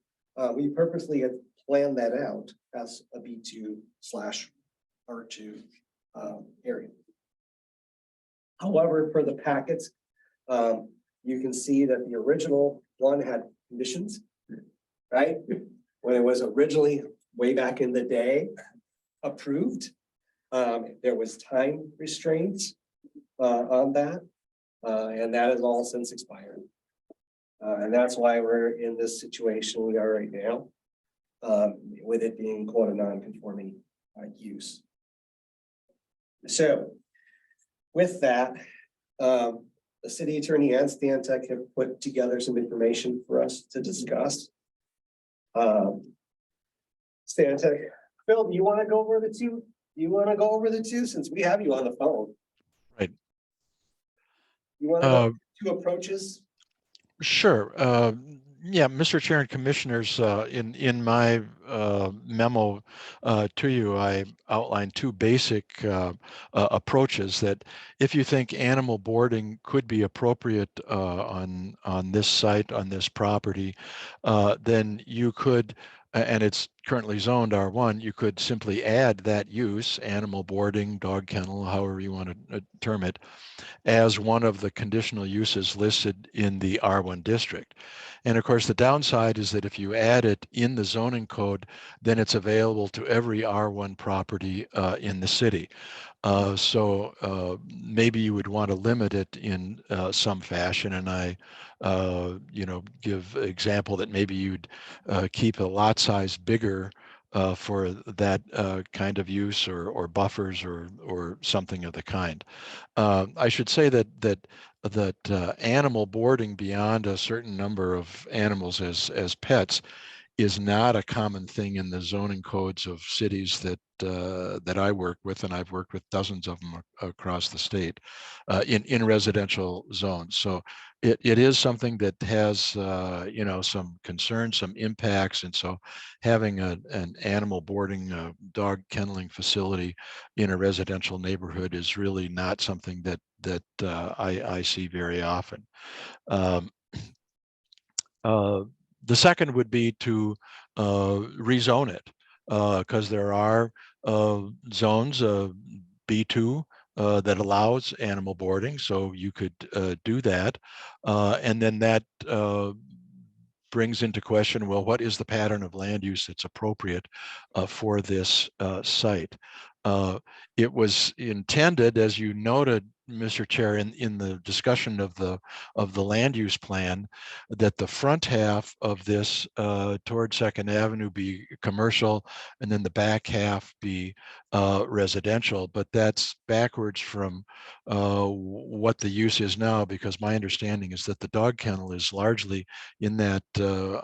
we purposely had planned that out as a B2/R2 area. However, for the packets, you can see that the original one had conditions, right? When it was originally way back in the day approved, there was time restraints on that, and that has all since expired. And that's why we're in this situation we are right now, with it being quote a non-conforming use. So with that, the city attorney and Stantec have put together some information for us to discuss. Stantec, Phil, do you want to go over the two? Do you want to go over the two since we have you on the phone? Right. You want to go two approaches? Sure. Yeah, Mr. Chair and Commissioners, in my memo to you, I outlined two basic approaches that if you think animal boarding could be appropriate on this site, on this property, then you could, and it's currently zoned R1, you could simply add that use, animal boarding, dog kennel, however you want to term it, as one of the conditional uses listed in the R1 district. And of course, the downside is that if you add it in the zoning code, then it's available to every R1 property in the city. So maybe you would want to limit it in some fashion. And I, give example that maybe you'd keep a lot size bigger for that kind of use or buffers or something of the kind. I should say that animal boarding beyond a certain number of animals as pets is not a common thing in the zoning codes of cities that that I work with, and I've worked with dozens of them across the state in residential zones. So it is something that has you know, some concerns, some impacts, and so having an animal boarding, dog kenneling facility in a residential neighborhood is really not something that I see very often. Um, the second would be to rezone it, because there are zones, B2, that allows animal boarding, so you could do that. And then that brings into question, well, what is the pattern of land use that's appropriate for this site? It was intended, as you noted, Mr. Chair, in the discussion of the land use plan, that the front half of this toward Second Avenue be commercial, and then the back half be residential. But that's backwards from what the use is now, because my understanding is that the dog kennel is largely in that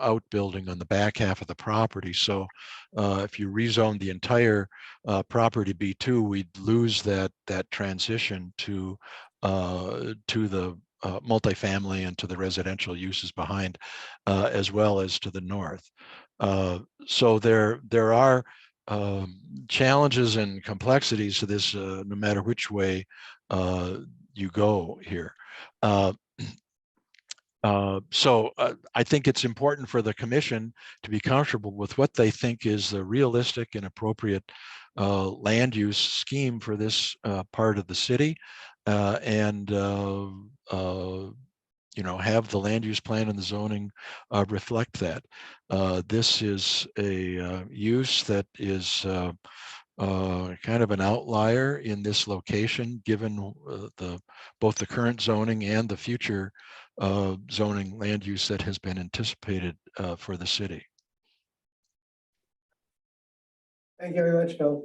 outbuilding on the back half of the property. So if you rezone the entire property B2, we'd lose that transition to the multifamily and to the residential uses behind, as well as to the north. So there are challenges and complexities to this, no matter which way you go here. I think it's important for the commission to be comfortable with what they think is the realistic and appropriate land use scheme for this part of the city, and you know, have the land use plan and the zoning reflect that. This is a use that is kind of an outlier in this location, given both the current zoning and the future zoning land use that has been anticipated for the city. Thank you very much, Phil.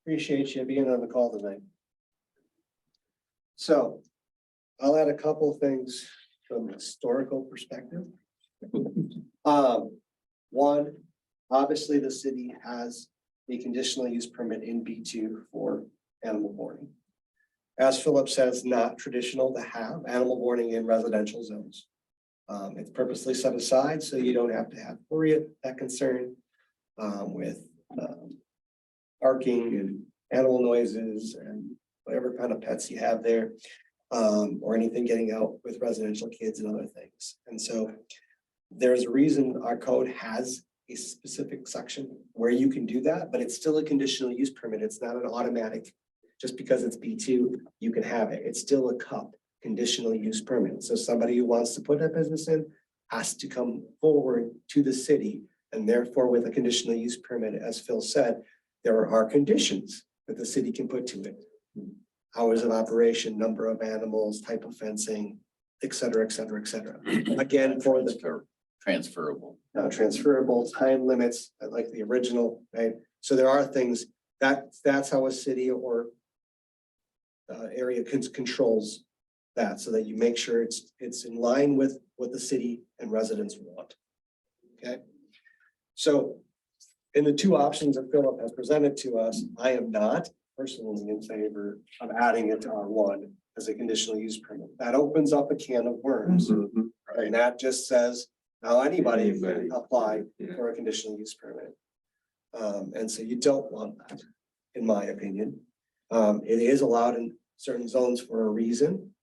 Appreciate you being on the call tonight. So I'll add a couple things from a historical perspective. One, obviously the city has a conditional use permit in B2 for animal boarding. As Philip says, not traditional to have animal boarding in residential zones. It's purposely set aside so you don't have to worry that concern with barking and animal noises and whatever kind of pets you have there, or anything getting out with residential kids and other things. And so there's a reason our code has a specific section where you can do that, but it's still a conditional use permit. It's not an automatic, just because it's B2, you can have it. It's still a CUP, conditional use permit. So somebody who wants to put a business in has to come forward to the city, and therefore with a conditional use permit, as Phil said, there are conditions that the city can put to it. Hours of operation, number of animals, type of fencing, et cetera, et cetera, et cetera. Again, for the Transferable. transferable time limits, like the original, right? So there are things that's how a city or area controls that, so that you make sure it's in line with what the city and residents want. Okay. So in the two options that Philip has presented to us, I am not personally in favor of adding it to R1 as a conditional use permit. That opens up a can of worms. Right? And that just says now anybody can apply for a conditional use permit. And so you don't want that, in my opinion. It is allowed in certain zones for a reason.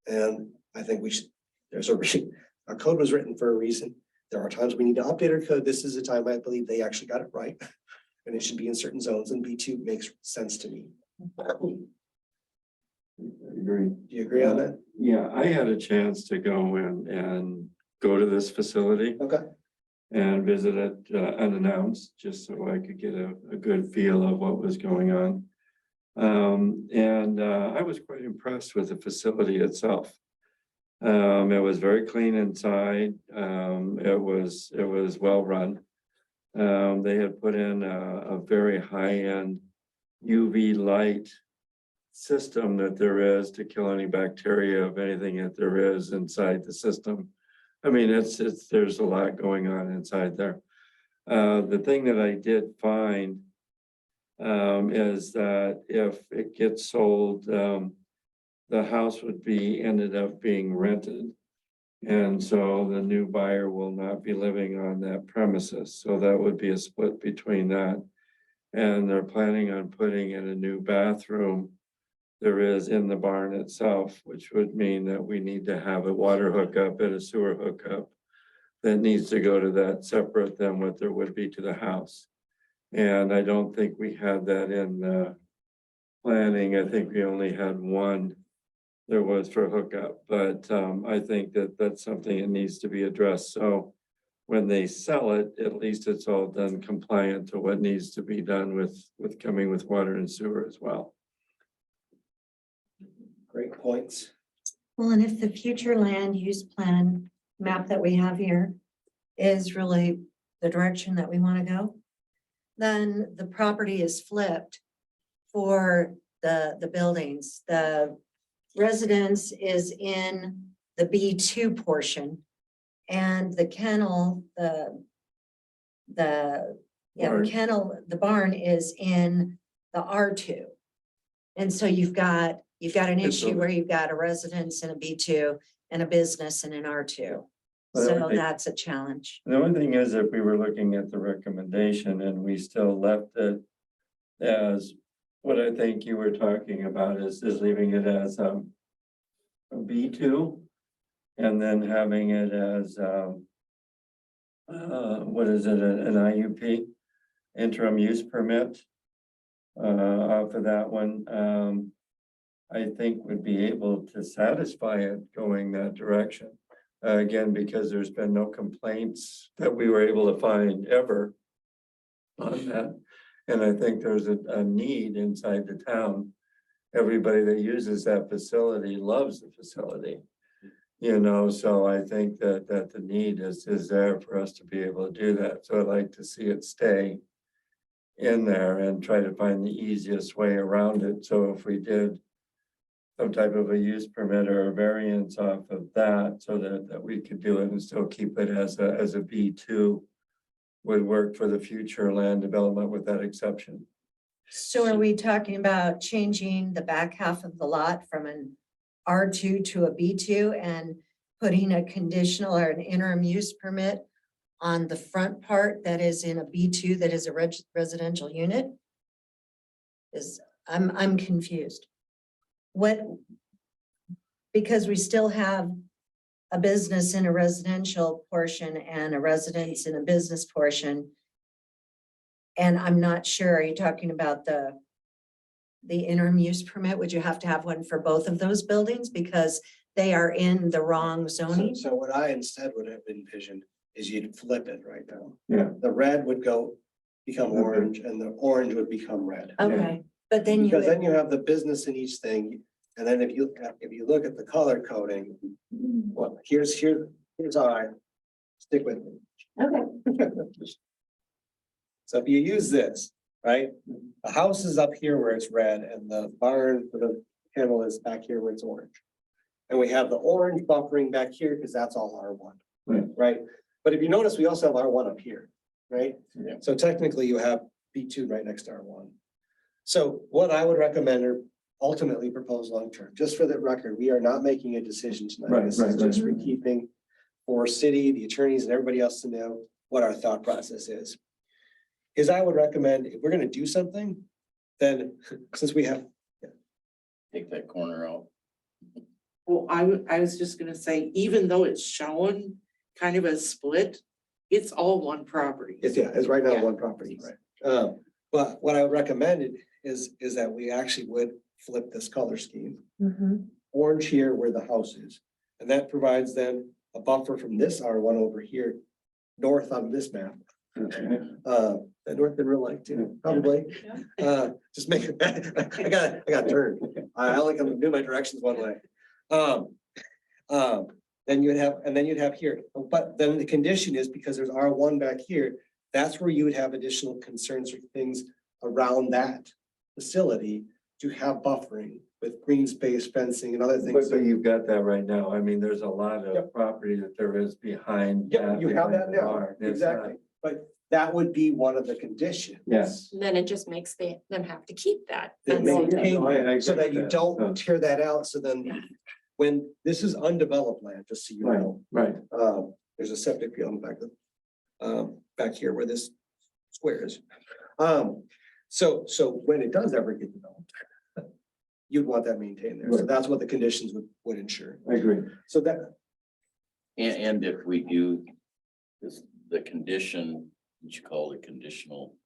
And I think we should, there's a reason. Our code was written for a reason. There are times we need to update our code. This is a time I believe they actually got it right. And it should be in certain zones, and B2 makes sense to me. Agree. Do you agree on that? Yeah, I had a chance to go in and go to this facility Okay. and visit it unannounced, just so I could get a good feel of what was going on. I was quite impressed with the facility itself. It was very clean inside. It was well run. They had put in a very high-end UV light system that there is to kill any bacteria of anything that there is inside the system. I mean, there's a lot going on inside there. The thing that I did find is that if it gets sold, the house would be, ended up being rented. And so the new buyer will not be living on that premises. So that would be a split between that. And they're planning on putting in a new bathroom. There is in the barn itself, which would mean that we need to have a water hookup and a sewer hookup that needs to go to that separate than what there would be to the house. And I don't think we had that in the planning. I think we only had one there was for hookup, but I think that that's something that needs to be addressed. So when they sell it, at least it's all done compliant to what needs to be done with coming with water and sewer as well. Great points. Well, and if the future land use plan map that we have here is really the direction that we want to go, then the property is flipped for the buildings. The residence is in the B2 portion, and the kennel, the Barn. kennel, the barn is in the R2. And so you've got an It's issue a- where you've got a residence in a B2 and a business in an R2. But I So would think- that's a challenge. The only thing is, if we were looking at the recommendation and we still left it as what I think you were talking about is leaving it as a B2 and then having it as what is it, an IUP, interim use permit off of that one, I think would be able to satisfy it going that direction. Again, because there's been no complaints that we were able to find ever on that. And I think there's a need inside the town. Everybody that uses that facility loves the facility. You know, so I think that the need is there for us to be able to do that. So I'd like to see it stay in there and try to find the easiest way around it. So if we did some type of a use permit or a variance off of that, so that we could do it and still keep it as a B2 would work for the future land development with that exception. So are we talking about changing the back half of the lot from an R2 to a B2 and putting a conditional or an interim use permit on the front part that is in a B2 that is a residential unit? I'm confused. What, because we still have a business in a residential portion and a residence in a business portion. And I'm not sure, are you talking about the interim use permit? Would you have to have one for both of those buildings because they are in the wrong zoning? So what I instead would have envisioned is you'd flip it right now. Yeah. The red would become Okay. orange and the orange would become red. Okay, but then you Because then would, you have the business in each thing. And then if you look at the color coding, well, here's how I stick with it. okay, So if you use this, right, the house is up here where it's red and the barn for the kennel is back here where it's orange. And we have the orange buffering back here because that's all R1. Right. Right? But if you notice, we also have R1 up here, right? Yeah. So technically you have B2 right next to R1. So what I would recommend or ultimately propose long-term, just for the record, we are not making a decision tonight. Right, This is right, just right. for keeping for city, the attorneys and everybody else to know what our thought process is. Is I would recommend if we're gonna do something, then since we have, Take that corner out. Well, I was just gonna say, even though it's shown kind of a split, it's all one property. it's right now Yeah. one property, right? But what I would recommend is that we actually would flip this color scheme. mhm. Orange here where the house is. And that provides then a buffer from this R1 over here, north on this map. That north in real life too, probably. Just make, I got turned. I only can do my directions one way. Then you'd have here, but then the condition is because there's R1 back here, that's where you would have additional concerns or things around that facility to have buffering with green space fencing and other things. But you've got that right now. I mean, there's a lot of Yep. property that there is behind. Yeah, you have that behind the now, barn. It's not- exactly. But that would be one of the conditions. Yes. Then it just makes them have to keep that. That fence. maintain No, I agree so that with you that. don't tear that out, so then when, this is undeveloped land, just so you Right, know. right. There's a septic field in back back here where this square is. So when it does ever get developed, you'd want that maintained there, so Right. that's what the conditions would ensure. I agree. So that, And if we do this, the condition, what you call it, conditional.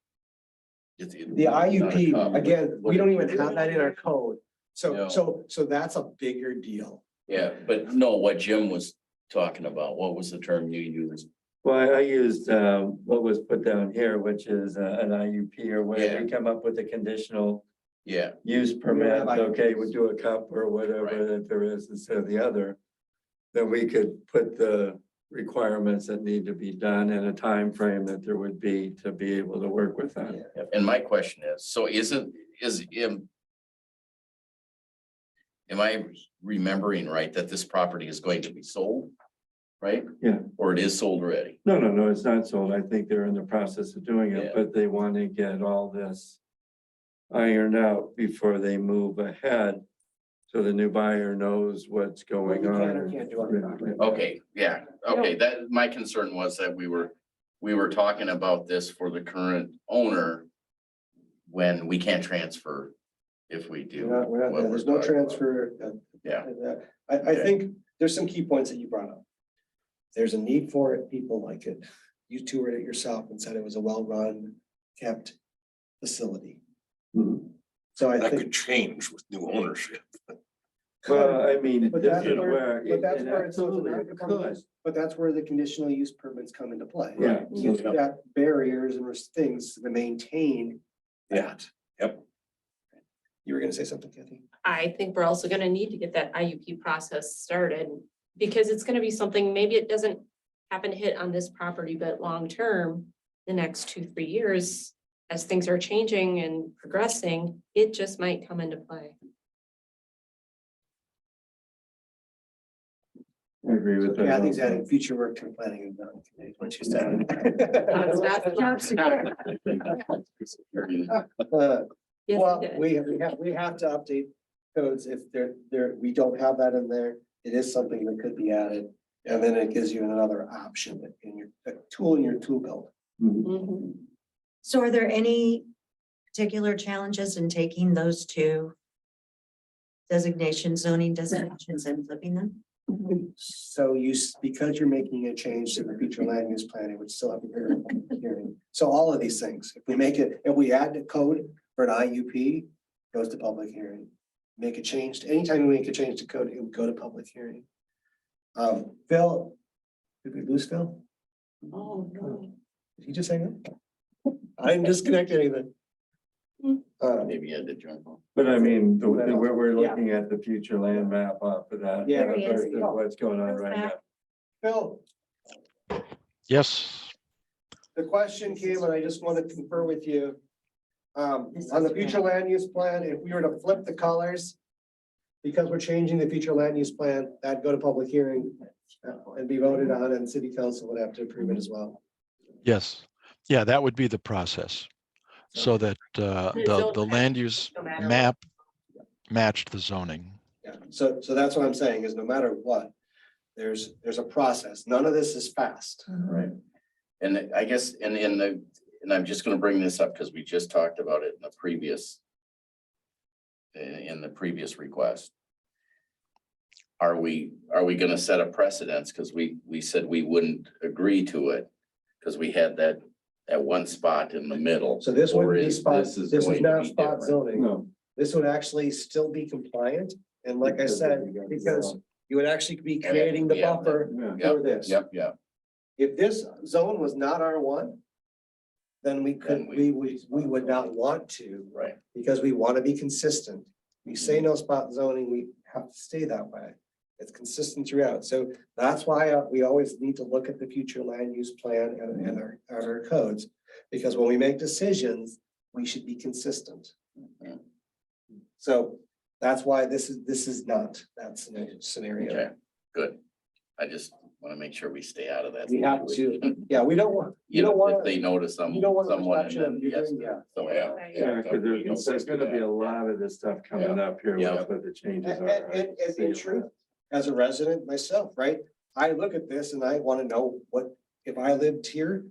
the IUP, again, we don't even have that in our code, No. so that's a bigger deal. Yeah, but no, what Jim was talking about, what was the term you used? Well, I used what was put down here, which is an IUP or where Yeah. we come up with a conditional Yeah, use permit, have IUPs. okay, we do a cup or whatever Right. that there is instead of the other. Then we could put the requirements that need to be done in a time frame that there would be to be able to work with that. and my question is, so am I remembering right that this property is going to be sold? Right? Yeah. Or it is sold already? No, it's not sold. I think they're in the process of doing Yeah. it, but they want to get all this ironed out before they move ahead. So the new buyer knows what's going You can or on. can't do on the property. Okay, yeah, okay, that, my concern was that we were talking about this for the current owner when we can't transfer if we do. We're not what there. There's we're no talking about. transfer. Yeah. I think there's some key points that you brought up. There's a need for it, people like it. You toured it yourself and said it was a well-run, kept facility. Mhm. So I That think. could change with new ownership. Well, I mean, But this that's is where- where. But that's it where it's. absolutely could. But that's where the conditional use permits come into play. Yeah. You've got barriers and things to maintain that. Yep. You were gonna say something, Kathy? I think we're also gonna need to get that IUP process started, because it's gonna be something, maybe it doesn't happen to hit on this property, but long-term, the next 2-3 years, as things are changing and progressing, it just might come into play. I agree with that. Kathy's also. adding future work and planning and development committee, what she said. Yes, Well, it did. we have to update codes if we don't have that in there. It is something that could be added. And then it gives you another option in your a tool in your tool belt. Mhm. Mhm. So are there any particular challenges in taking those two designations, zoning designations and flipping them? So because you're making a change to the future land use plan, it would still have to hear a public hearing. So all of these things, if we add the code for an IUP, goes to public hearing. Make a change, anytime we make a change to code, it would go to public hearing. Phil, did we lose Phil? Oh, no. Did he just hang up? I didn't disconnect anything. Maybe you had to jump on. But I mean, we're Yeah. looking at the future land map off of that. Yeah. There he is. versus What's going on right now. Phil, Yes, the question came and I just want to confer with you. On the future land use plan, if we were to flip the colors, because we're changing the future land use plan, that'd go to public hearing and be voted on, and city council would have to approve it as well. yes. Yeah, that would be the process. So that the land use No matter what. map matched the zoning. Yeah, so that's what I'm saying, is no matter what, there's a process. None of this is fast. Right. And I guess, and I'm just gonna bring this up because we just talked about it in the previous request. Are we gonna set a precedence? Because we said we wouldn't agree to it because we had that one spot in the middle. So this Or wouldn't be is spot, this this is is going to not be spot different? zoning. No. This would actually still be compliant, and like I said, because you would actually be creating the Yeah. buffer Yeah. for this. Yep, yep. If this zone was not R1, then we Then we would not want to, Right. because we want to be consistent. We say no spot zoning, we have to stay that way. It's consistent throughout. So that's why we always need to look at the future land use plan and our codes. Because when we make decisions, we should be consistent. Mhm. So that's why this is not that scenario. Okay, good. I just Want to make sure we stay out of that. We have to, situation. yeah, we don't want, You don't know, want if they notice you don't want a someone and perception of then, you're yes, doing- yeah. so, Yeah, because there's gonna be a lot of this stuff coming up here Yeah. with what the changes And, are. and in truth, as a resident myself, right, I look at this and I wanna know what, if I lived here.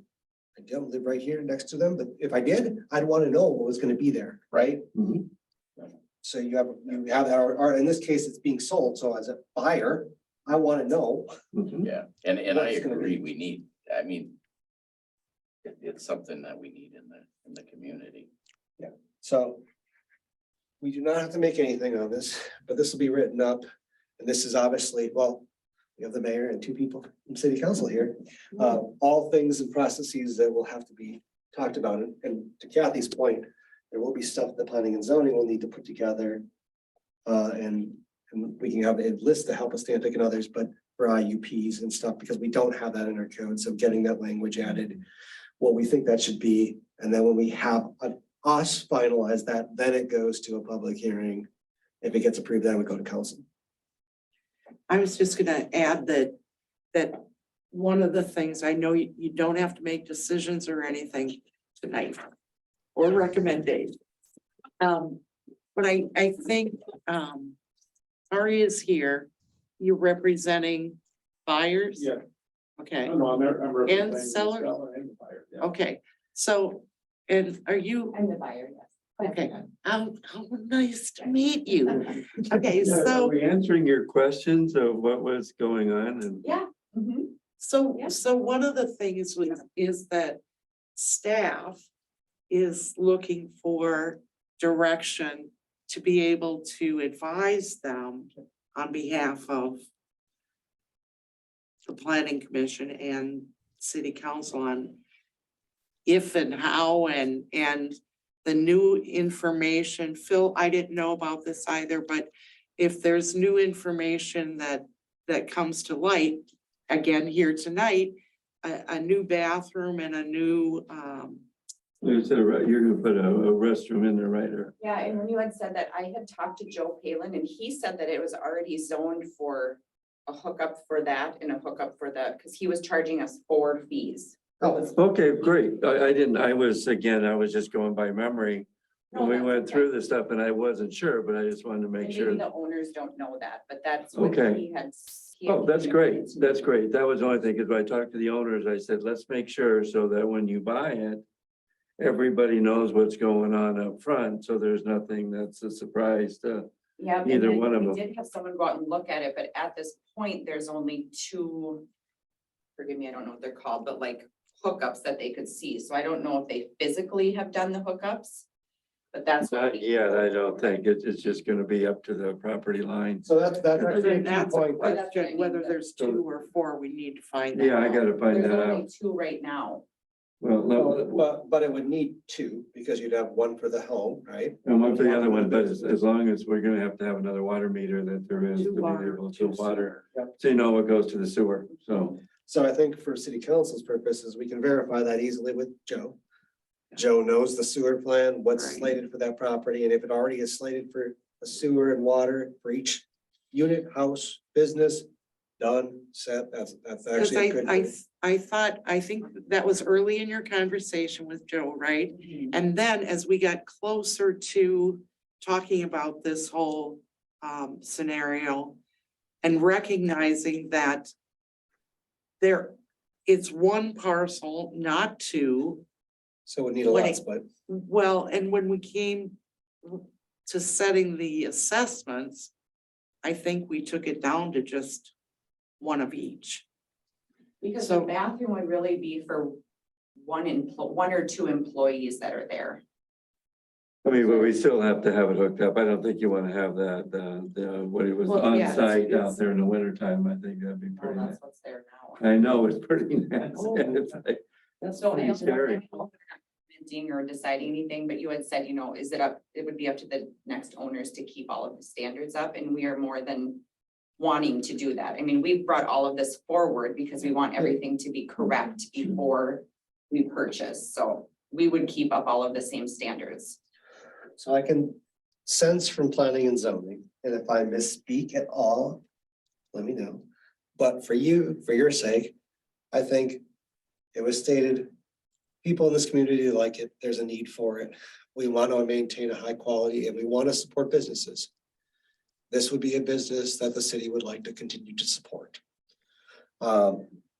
I don't live right here next to them, but if I did, I'd wanna know what was gonna be there, right? Mhm. So you have that, or in this case, it's being sold, so as a buyer, I wanna know. Mhm. Yeah, and I What's gonna agree, be. we need, I mean. It's something that we need in the community. So. We do not have to make anything on this, but this will be written up, and this is obviously, well, we have the mayor and two people from city council here. All things and processes that will have to be talked about, and to Kathy's point, there will be stuff that planning and zoning will need to put together. And we can have a list to help us stand picking others, but for IUPs and stuff, because we don't have that in our code, so getting that language added. What we think that should be, and then when we have us finalize that, then it goes to a public hearing. If it gets approved, then we go to council. I was just gonna add that one of the things, I know you don't have to make decisions or anything tonight or recommendation. But I think, Ari is here, you're representing buyers? Yeah. Okay, I'm representing the sellers? seller and the buyer, yeah. okay, so, and are you, I'm the buyer, yes. okay, how nice to meet you. Okay, Yeah, Are so, we answering your questions of what was going on and? Yeah. Mhm. so one of the things is that staff is looking for direction to be able to advise them on behalf of the planning commission and city council on if and how and the new information. Phil, I didn't know about this either, but if there's new information that comes to light, again, here tonight, a new bathroom and a new, You said, right, you're gonna put a restroom in there, right? Or Yeah, and when you had said that, I had talked to Joe Palin and he said that it was already zoned for a hookup for that and a hookup for that, because he was charging us 4 fees. Okay, great. I didn't, I was just going by memory. No, When we that's went okay. through this stuff and I wasn't sure, but I just wanted to And make maybe sure. the owners don't know that, but that's what Okay. he had. Oh, that's great. That's great. That was the only thing, because when I talked to the owners, I said, let's make sure so that when you buy it, everybody knows what's going on up front, so there's nothing that's a surprise to Yeah. and either then one of we them. did have someone go out and look at it, but at this point, there's only 2. Forgive me, I don't know what they're called, but like hookups that they could see. So I don't know if they physically have done the hookups. But that's. what Not we- yet, I don't think. It's just gonna be up to the property line. So that's that's a key a point. question, whether there's 2 or 4, we need to find that Yeah, I out. gotta find There's that only out. 2 right now. Well, But it would need 2, because you'd have one for the home, right? and one for the other one, but as long as we're gonna have to have another water meter that there is to be able to water. Yep. So you know what goes to the sewer, so. So I think for city council's purposes, we can verify that easily with Joe. Joe knows the sewer plan, what's Right. slated for that property, and if it already is slated for a sewer and water for each unit, house, business, done, set, that's Because actually a good. I think that was early in your conversation with Joe, right? And then as we got closer to talking about this whole scenario and recognizing that it's one parcel, not 2. So we need a when lot it- split. Well, and when we came to setting the assessments, I think we took it down to just one of each. Because So- the bathroom would really be for one or 2 employees that are there. I mean, but we still have to have it hooked up. I don't think you wanna have what it was Well, on yeah, site out it's- there in the winter time. I think that'd be Oh, pretty nice. that's what's there now. I know, it's pretty nice. Oh. It's like- That's So I pretty don't know if scary. we're not commenting or deciding anything, but you had said, it would be up to the next owners to keep all of the standards up, and we are more than wanting to do that. I mean, we've brought all of this forward because we want everything to be correct before we purchase, so we would keep up all of the same standards. So I can sense from planning and zoning, and if I misspeak at all, let me know. But for you, for your sake, I think it was stated, people in this community like it, there's a need for it. We want to maintain a high quality and we want to support businesses. This would be a business that the city would like to continue to support.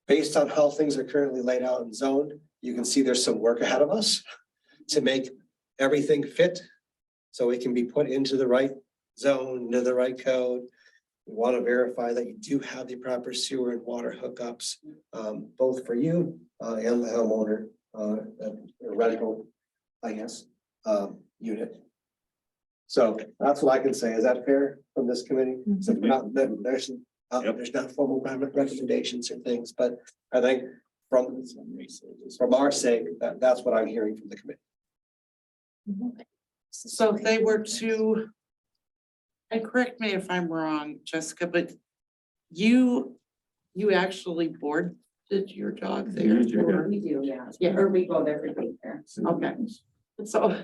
Based on how things are currently laid out and zoned, you can see there's some work ahead of us to make everything fit so it can be put into the right zone, into the right code. We want to verify that you do have the proper sewer and water hookups, both for you and the homeowner, rental, I guess, unit. So that's what I can say. Is that fair from this committee? So there's not formal recommendations or things, but I think from our sake, that's what I'm hearing from the committee. So if they were to, and correct me if I'm wrong, Jessica, but you actually boarded your dog there? You do. or- We do, yeah. Yeah. Or we go there for daycare. Okay, so,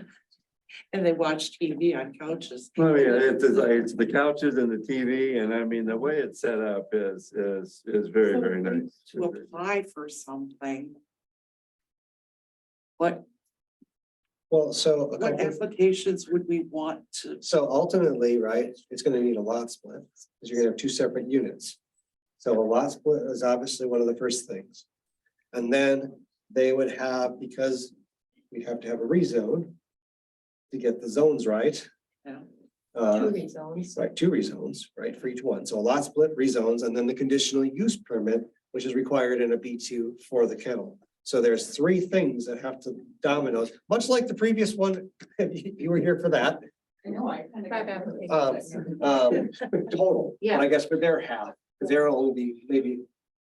and they watch TV on couches. Oh, yeah, it's the couches and the TV, and I mean, the way it's set up is very, very nice. To apply for something. What Well, so a couple, applications would we want to? so ultimately, right, it's gonna need a lot split, because you're gonna have two separate units. So a lot split is obviously one of the first things. And then they would have, because we have to have a rezone to get the zones right. Yeah. Two rezones. Right, two rezones, right, for each one. So a lot split rezones, and then the conditional use permit, which is required in a B2 for the kennel. So there's three things that have to dominoes, much like the previous one, you were here for that. I know, I kind of. Five applications. Total, Yeah. but I guess for their half, because they're only be maybe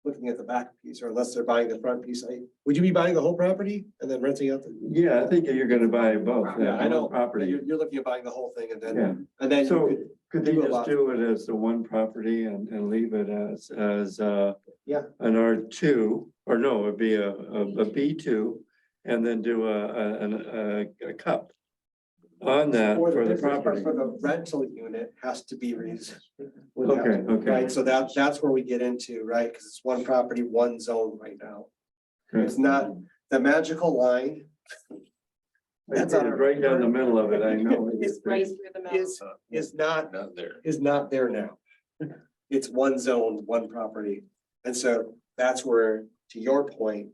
looking at the back piece, or unless they're buying the front piece. Would you be buying the whole property and then renting out the? Yeah, I think you're gonna buy both. Yeah, I know, Property. you're looking at buying the whole thing and Yeah. then, and then. you So could could they do a just lot. do it as the one property and leave it as Yeah. an R2, or no, it'd be a B2, and then do a cup on that for the business, but property. For the rental unit has to be raised. Okay, okay. Right, so that's where we get into, right, because it's one property, one zone right now. It's not the magical line. That's right down the middle of it, I know. It's right through the middle. Is not there now. It's one zone, one property. And so that's where, to your point,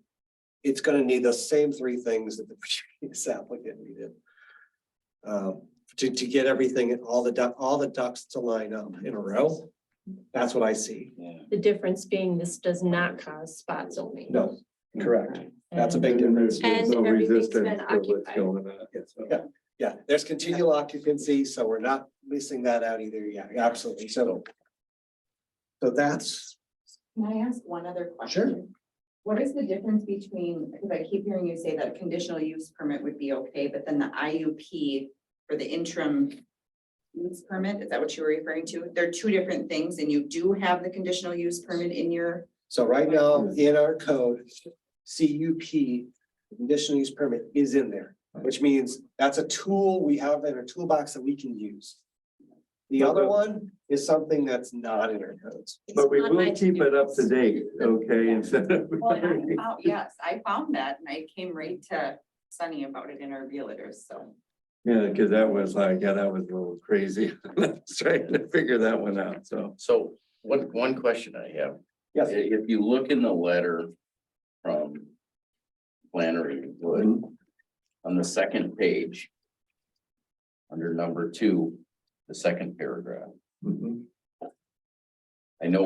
it's gonna need the same three things that the previous applicant needed. To get everything, all the ducks to line up in a row. That's what I see. The difference being this does not cause spot zoning. No, correct. That's a big And difference. there's no And everything's been resistance to what's occupied. going on. So. Yeah. Yeah, there's continual occupancy, so we're not missing that out either. Yeah, absolutely. So that's, Can I ask one other question? Sure. What is the difference between, because I keep hearing you say that a conditional use permit would be okay, but then the IUP for the interim use permit, is that what you were referring to? They're two different things and you do have the conditional use permit in your, so right now in our code, CUP, conditional use permit is in there, which means that's a tool we have in our toolbox that we can use. The other one is something that's not in our codes. But we It's will not my keep it up to date, okay, instead of. well, and I found, yes, I found that and I came right to Sunny about it in our realtors, so. Yeah, because that was like, yeah, that was a little crazy. Trying to figure that one out, so. So one question I have. Yes. If you look in the letter from Flannery Wood, on the second page, under number 2, the second paragraph, Mhm. I know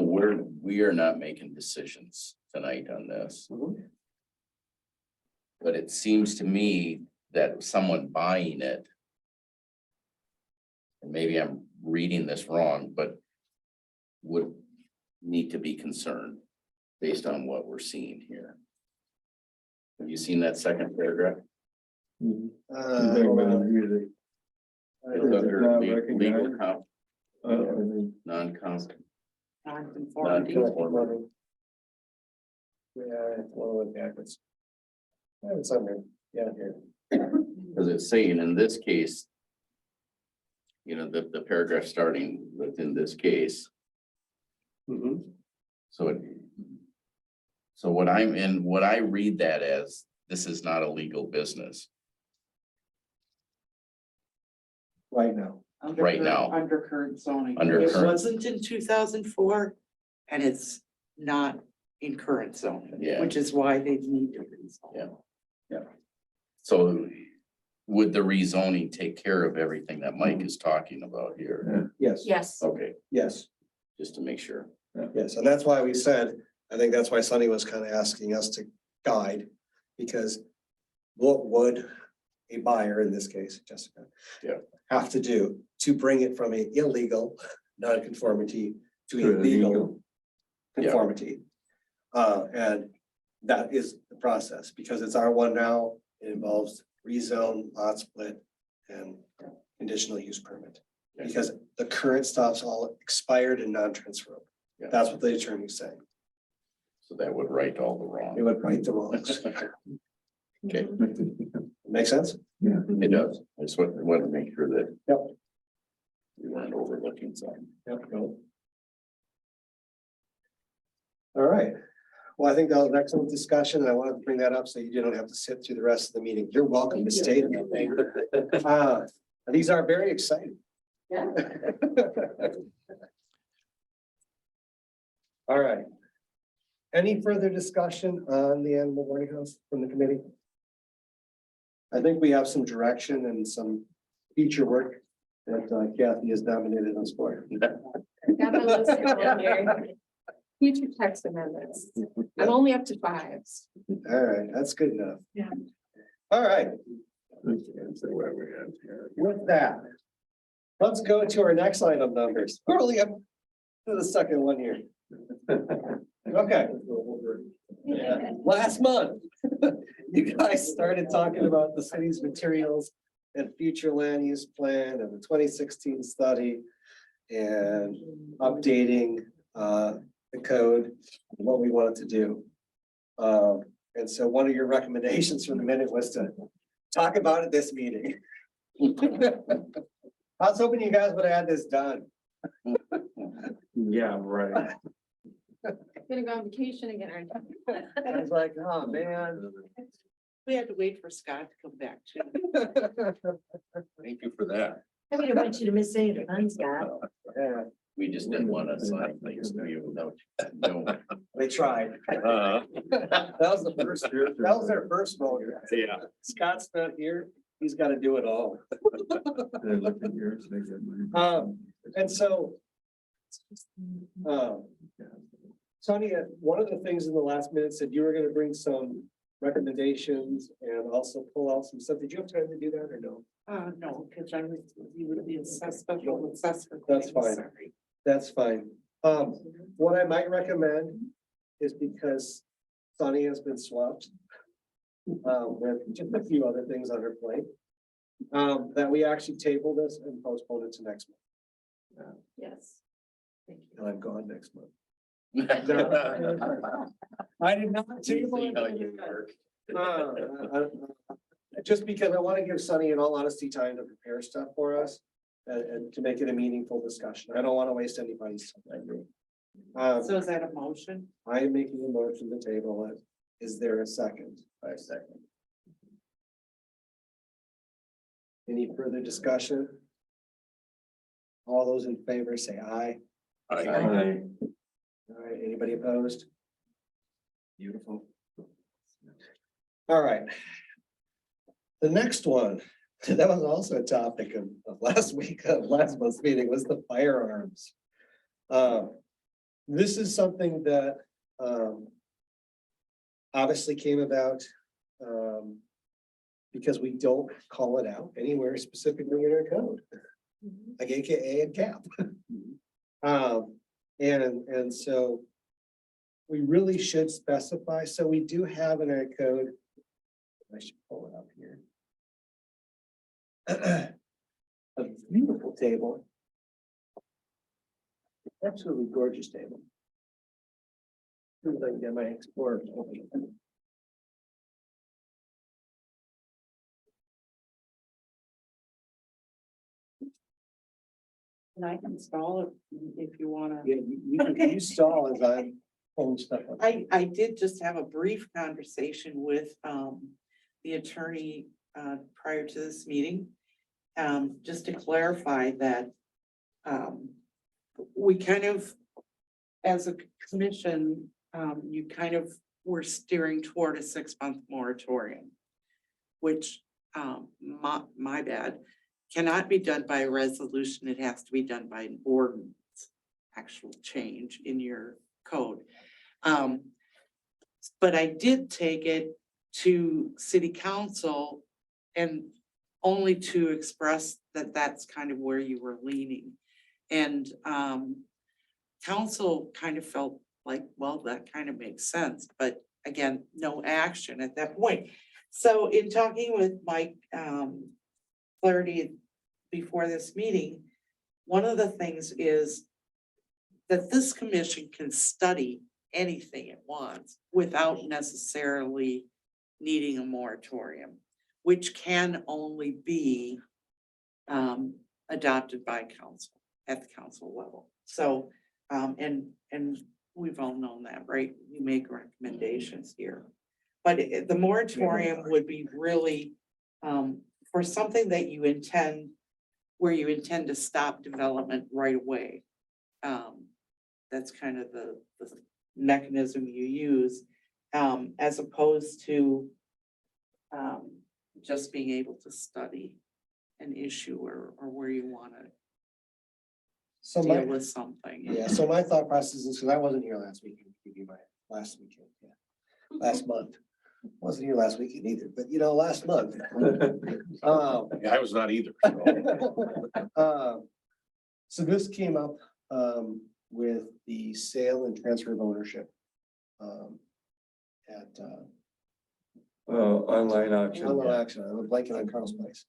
we are not making decisions tonight on this. But it seems to me that someone buying it, and maybe I'm reading this wrong, but would need to be concerned based on what we're seeing here. Have you seen that second paragraph? Mhm. Hold on. Really, It's under not legal recognized. comp, non-comp, Non-conformity. non-conforming. Yeah, it's one of the backwards. Yeah, it's under, yeah, here. Because it's saying in this case, you know, the paragraph starting within this case. Mhm. So what I read that as, this is not a legal business. Right now. Under Right current- now. Under current zoning. Under It current- wasn't in 2004, and it's not in current zoning, Yeah. which is why they need to rezone. Yeah. So would the rezoning take care of everything that Mike is talking about here? Yes. Yes. Okay, Yes, just to make sure. yes, and that's why we said, I think that's why Sonny was kind of asking us to guide, because what would a buyer, in this case, Jessica? Yeah. Have to do to bring it from a illegal non-conformity to To a a legal legal. conformity. And that is the process, because it's R1 now, it involves rezone, lot split, and conditional use permit. Okay. Because the current stuff's all expired and non-transferable. Yeah. That's what the attorney's saying. So that would right all the It wrong. would right the wrongs. Okay, Make sense? it does. I just wanted to make sure that. Yep. We weren't overlooking something. Yep. All right. Well, I think that was an excellent discussion, and I wanted to bring that up so you don't have to sit through the rest of the meeting. You're welcome to stay. These are very exciting. Yeah. All right. Any further discussion on the animal boarding house from the committee? I think we have some direction and some feature work that Kathy has nominated us for. Got my list on here. Future text amendments. I'm only up to 5. All right, that's good enough. Yeah. All right, with that, let's go to our next item numbers. We're only up to the second one here. Okay. Last month, you guys started talking about the city's materials and future land use plan and the 2016 study and updating the code, what we wanted to do. And so one of your recommendations from the minute was to talk about it this meeting. I was hoping you guys would have had this done. Yeah, right. Gonna go on vacation again, aren't you? I was like, oh, man. We had to wait for Scott to come back too. Thank you for that. I didn't want you to miss any of the fun, Scott. Yeah, We just didn't want to sign things to you without. No. they tried. That was the first, that was their first vote. Yeah. Scott's not here. He's got to do it all. They look at yours, they get mine. And so. Sonia, one of the things in the last minute said you were gonna bring some recommendations and also pull out some stuff. Did you have time to do that or no? No, because I was, you would be assessed, special assessment. That's fine. Sorry. That's fine. What I might recommend is because Sonny has been swapped. With just a few other things on her plate. That we actually table this and postpone it to next month. Yes. And I'm gone next month. I did not table it. Just because I want to give Sonny, in all honesty, time to prepare stuff for us and to make it a meaningful discussion. I don't want to waste anybody's time. So is that a motion? I am making a motion to table it. Is there a second? I second. Any further discussion? All those in favor say aye. Aye. All right, anybody opposed? Beautiful. All right. The next one, that was also a topic of last month's meeting, was the firearms. This is something that obviously came about because we don't call it out anywhere specifically in our code, like AKA and CAP. And so we really should specify. So we do have in our code, I should pull it up here. A beautiful table. Absolutely gorgeous table. See if I can get my Explorer open. And I can install it if you wanna. Yeah, you can stall as I'm pulling stuff up. I did just have a brief conversation with the attorney prior to this meeting. Just to clarify that we kind of, as a commission, you kind of were steering toward a 6-month moratorium, which my bad, cannot be done by a resolution. It has to be done by an ordinance, actual change in your code. But I did take it to city council and only to express that that's kind of where you were leaning. And council kind of felt like, well, that kind of makes sense, but again, no action at that point. So in talking with Mike Flaherty before this meeting, one of the things is that this commission can study anything it wants without necessarily needing a moratorium, which can only be adopted by council at the council level. So, and we've all known that, right? You make recommendations here. But the moratorium would be really for something that you intend, where you intend to stop development right away. That's kind of the mechanism you use, as opposed to just being able to study an issue or where you want to So deal my, with something. yeah, so my thought process is, because I wasn't here last weekend, to give you my last weekend, yeah, last month. Wasn't here last weekend either, but you know, last month. Yeah, I was not either. so. So this came up with the sale and transfer of ownership at Online auction. online auction. I'm blanking on Carl's place.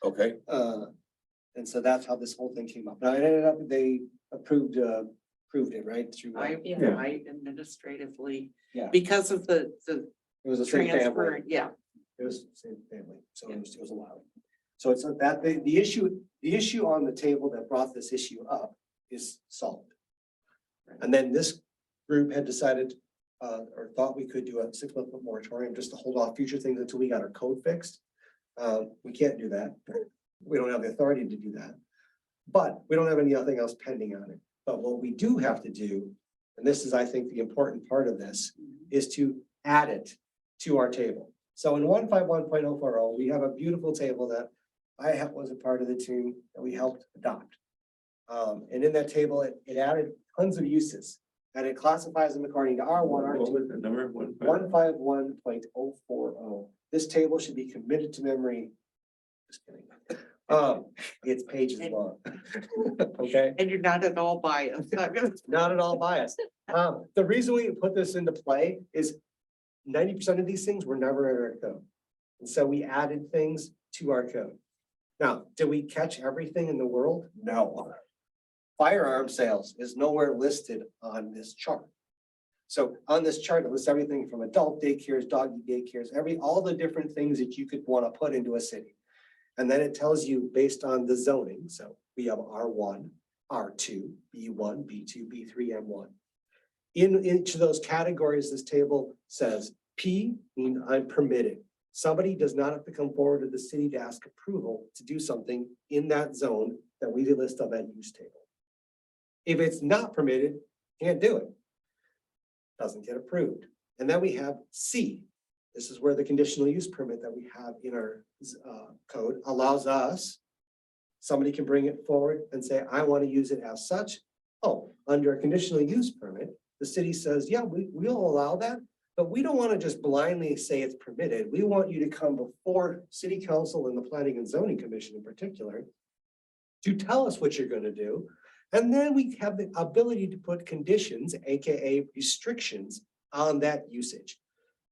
Okay, And so that's how this whole thing came up. Now it ended up, they approved it, right? Through, I administratively, Yeah. because of the it was a straight transfer, family. yeah. It was the same family, so it was allowed. So it's that the issue on the table that brought this issue up is solved. And then this group had decided, or thought we could do a 6-month moratorium just to hold off future things until we got our code fixed. We can't do that. We don't have the authority to do that. But we don't have anything else pending on it. But what we do have to do, and this is, I think, the important part of this, is to add it to our table. So in 151.040, we have a beautiful table that I was a part of the team that we helped adopt. And in that table, it added tons of uses, and it classifies them according to R1, What R2, was the number? 151.040. This table should be committed to memory. Just kidding. It's pages long. Okay, And you're not at all biased. not at all biased. The reason we put this into play is 90% of these things were never in our code. And so we added things to our code. Now, did we catch everything in the world? No. Firearm sales is nowhere listed on this chart. So on this chart, it lists everything from adult daycares, doggy daycares, all the different things that you could want to put into a city. And then it tells you based on the zoning. So we have R1, R2, B1, B2, B3, M1. In each of those categories, this table says P means I'm permitted. Somebody does not have to come forward to the city to ask approval to do something in that zone that we list on that use table. If it's not permitted, can't do it. Doesn't get approved. And then we have C. This is where the conditional use permit that we have in our code allows us, somebody can bring it forward and say, I want to use it as such. Oh, under a conditional use permit, the city says, yeah, we'll allow that, but we don't want to just blindly say it's permitted. We want you to come before city council and the planning and zoning commission in particular to tell us what you're going to do. And then we have the ability to put conditions, AKA restrictions on that usage.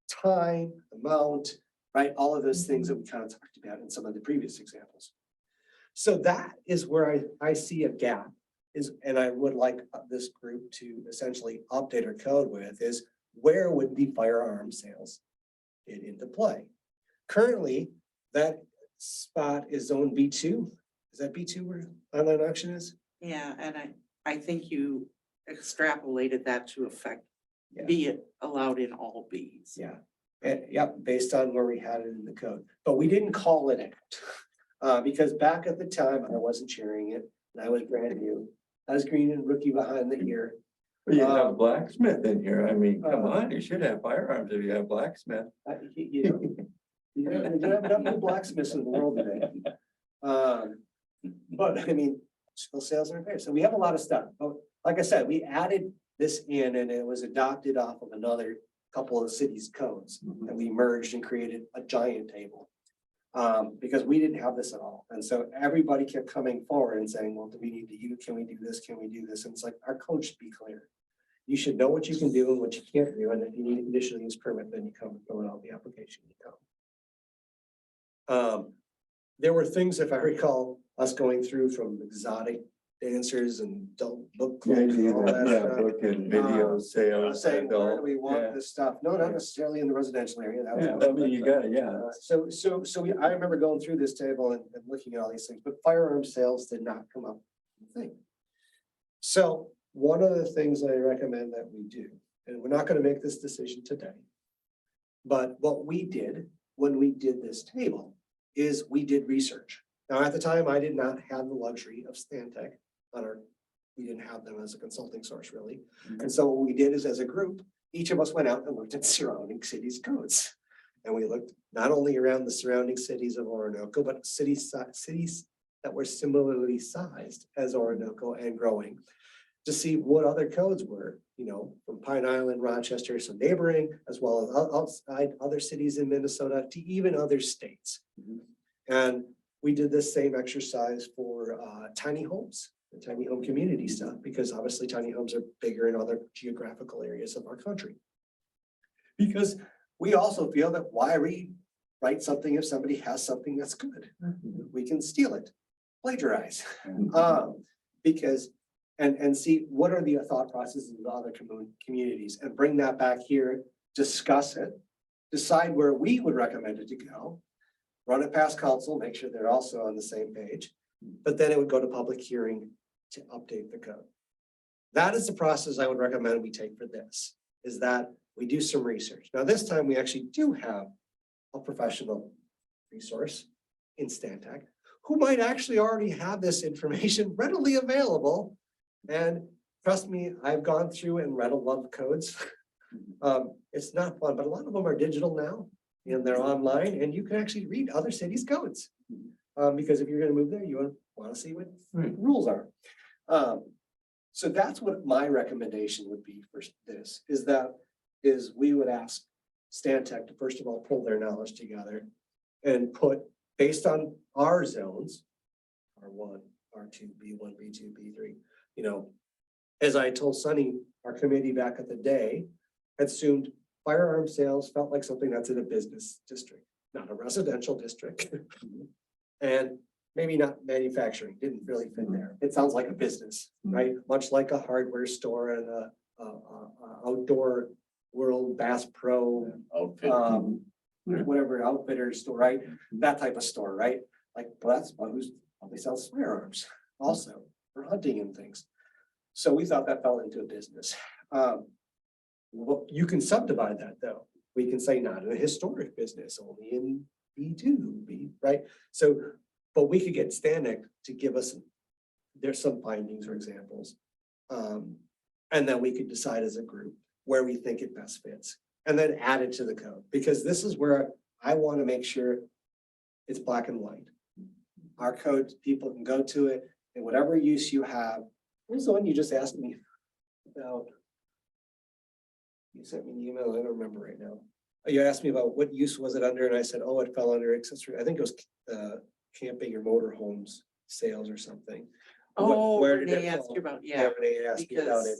Time, amount, right? All of those things that we kind of talked about in some of the previous examples. So that is where I see a gap is, and I would like this group to essentially update our code with is where would the firearm sales get into play? Currently, that spot is zone B2. Is that B2 where online auction is? Yeah, and I think you extrapolated that to affect be allowed in all Bs. Yeah, and yep, based on where we had it in the code, but we didn't call it out. Because back at the time, I wasn't chairing it, and I was brand new. I was green and rookie behind the ear. Well, you have blacksmith in here. I mean, come on, you should have firearms if you have blacksmith. You know, you don't have enough blacksmiths in the world today. But I mean, still sales and repairs. So we have a lot of stuff. But like I said, we added this in and it was adopted off of another couple of cities' codes. And we merged and created a giant table. Because we didn't have this at all. And so everybody kept coming forward and saying, well, do we need to use, can we do this? Can we do this? And it's like, our code should be clear. You should know what you can do and what you can't do. And if you need a conditional use permit, then you come and fill out the application. You come. There were things, if I recall, us going through from exotic dancers and adult book clubs and all that Yeah, stuff. book and video sales. Saying, where do adult, we yeah. want this stuff? No, not necessarily in the residential area. That was Yeah, one, I mean, you got it, yeah. I remember going through this table and looking at all these things, but firearm sales did not come up. So one of the things I recommend that we do, and we're not gonna make this decision today. But what we did when we did this table is we did research. Now, at the time, I did not have the luxury of Stantec on our, we didn't have them as a consulting source really. And so what we did is as a group, each of us went out and looked at surrounding cities' codes. And we looked not only around the surrounding cities of Orinoco, but cities that were similarly sized as Orinoco and growing to see what other codes were, you know, from Pine Island, Rochester, so neighboring, as well as outside other cities in Minnesota to even other states. And we did this same exercise for tiny homes, the tiny home community stuff, because obviously tiny homes are bigger in other geographical areas of our country. Because we also feel that why rewrite something if somebody has something that's good? We can steal it, plagiarize, because and see what are the thought processes of the other communities and bring that back here, discuss it, decide where we would recommend it to go, run it past council, make sure they're also on the same page, but then it would go to public hearing to update the code. That is the process I would recommend we take for this, is that we do some research. Now, this time we actually do have a professional resource in Stantec who might actually already have this information readily available. And trust me, I've gone through and read a lot of codes. It's not fun, but a lot of them are digital now and they're online and you can actually read other cities' codes. Because if you're gonna move there, you want to see what rules are. So that's what my recommendation would be for this, is we would ask Stantec to first of all pull their knowledge together and put, based on our zones, R1, R2, B1, B2, B3, you know, as I told Sunny, our committee back at the day, assumed firearm sales felt like something that's in a business district, not a residential district. And maybe not manufacturing, didn't really fit there. It sounds like a business, right? Much like a hardware store and a outdoor world Bass Pro, Outfit. whatever outfitter store, right? That type of store, right? Like, well, that's who's probably sells firearms also for hunting and things. So we thought that fell into a business. Well, you can subdivide that though. We can say not in a historic business, only in B2, right? So, but we could get Stantec to give us, there's some findings or examples. And then we could decide as a group where we think it best fits and then add it to the code, because this is where I want to make sure it's black and white. Our code, people can go to it and whatever use you have. What was the one you just asked me about? You sent me an email, I don't remember right now. You asked me about what use was it under, and I said, oh, it fell under accessory. I think it was camping or motorhomes sales or something. Oh, Where did they it asked fall? you about, yeah, Renee asked me about it.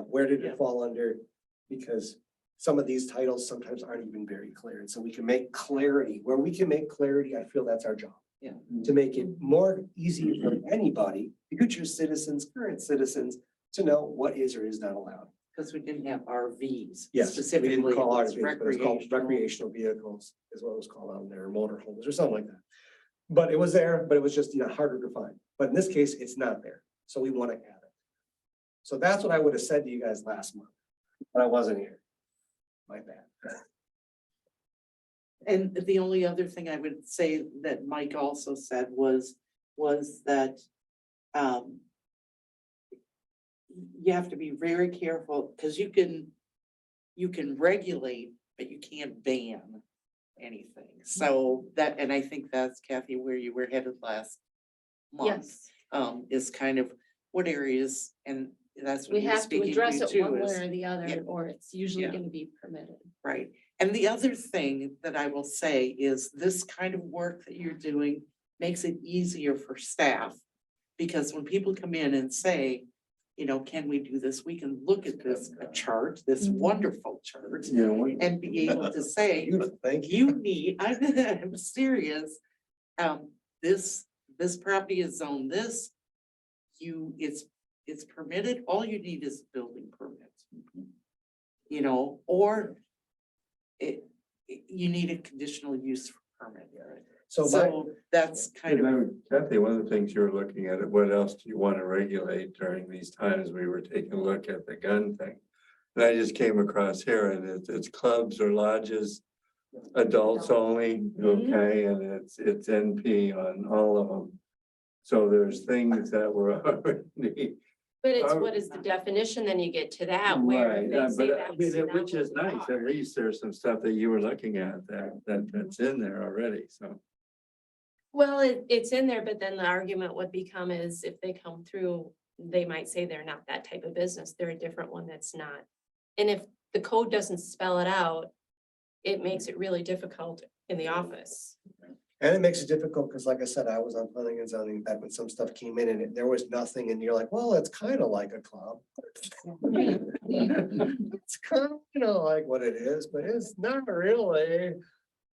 Where did Yeah. it fall under? Because some of these titles sometimes aren't even very clear. And so we can make clarity, where we can make clarity, I feel that's our job. Yeah. To make it more easy for anybody, future citizens, current citizens, to know what is or is not allowed. because we didn't have RVs. Yes, we Specifically, didn't call it was RVs, but it's called recreational vehicles is what it was called out there, motorhomes or something like that. But it was there, but it was just, you know, harder to find. But in this case, it's not there. So we want to add it. So that's what I would have said to you guys last month. But I wasn't here. My bad. And the only other thing I would say that Mike also said was that, you have to be very careful, because you can regulate, but you can't ban anything. So that, and I think that's Kathy, where you were headed last month. Yes, Is kind of what areas, and that's what we you're have to speaking address to it too, one way is, or the other, yeah. or it's usually Yeah. gonna be permitted. right. And the other thing that I will say is this kind of work that you're doing makes it easier for staff. Because when people come in and say, you know, can we do this? We can look at this chart, this wonderful chart, and be able to say, Thank you. you need, I'm serious. This property is zoned this. It's permitted, all you need is a building permit. You know, or you need a conditional use permit. So my, So that's kind of, Kathy, one of the things you're looking at, what else do you want to regulate during these times? We were taking a look at the gun thing. And I just came across here and it's clubs or lodges, adults only, okay, and it's NP on all of them. So there's things that were already. But it's what is the definition, then you get to that where Right, they yeah, say but that's not which what is we nice, are. at least there's some stuff that you were looking at that's in there already, so. Well, it's in there, but then the argument would become is if they come through, they might say they're not that type of business, they're a different one that's not. And if the code doesn't spell it out, it makes it really difficult in the office. and it makes it difficult because like I said, I was on planning and zoning back when some stuff came in and there was nothing and you're like, well, it's kind of like a club. It's kind of like what it is, but it's not really.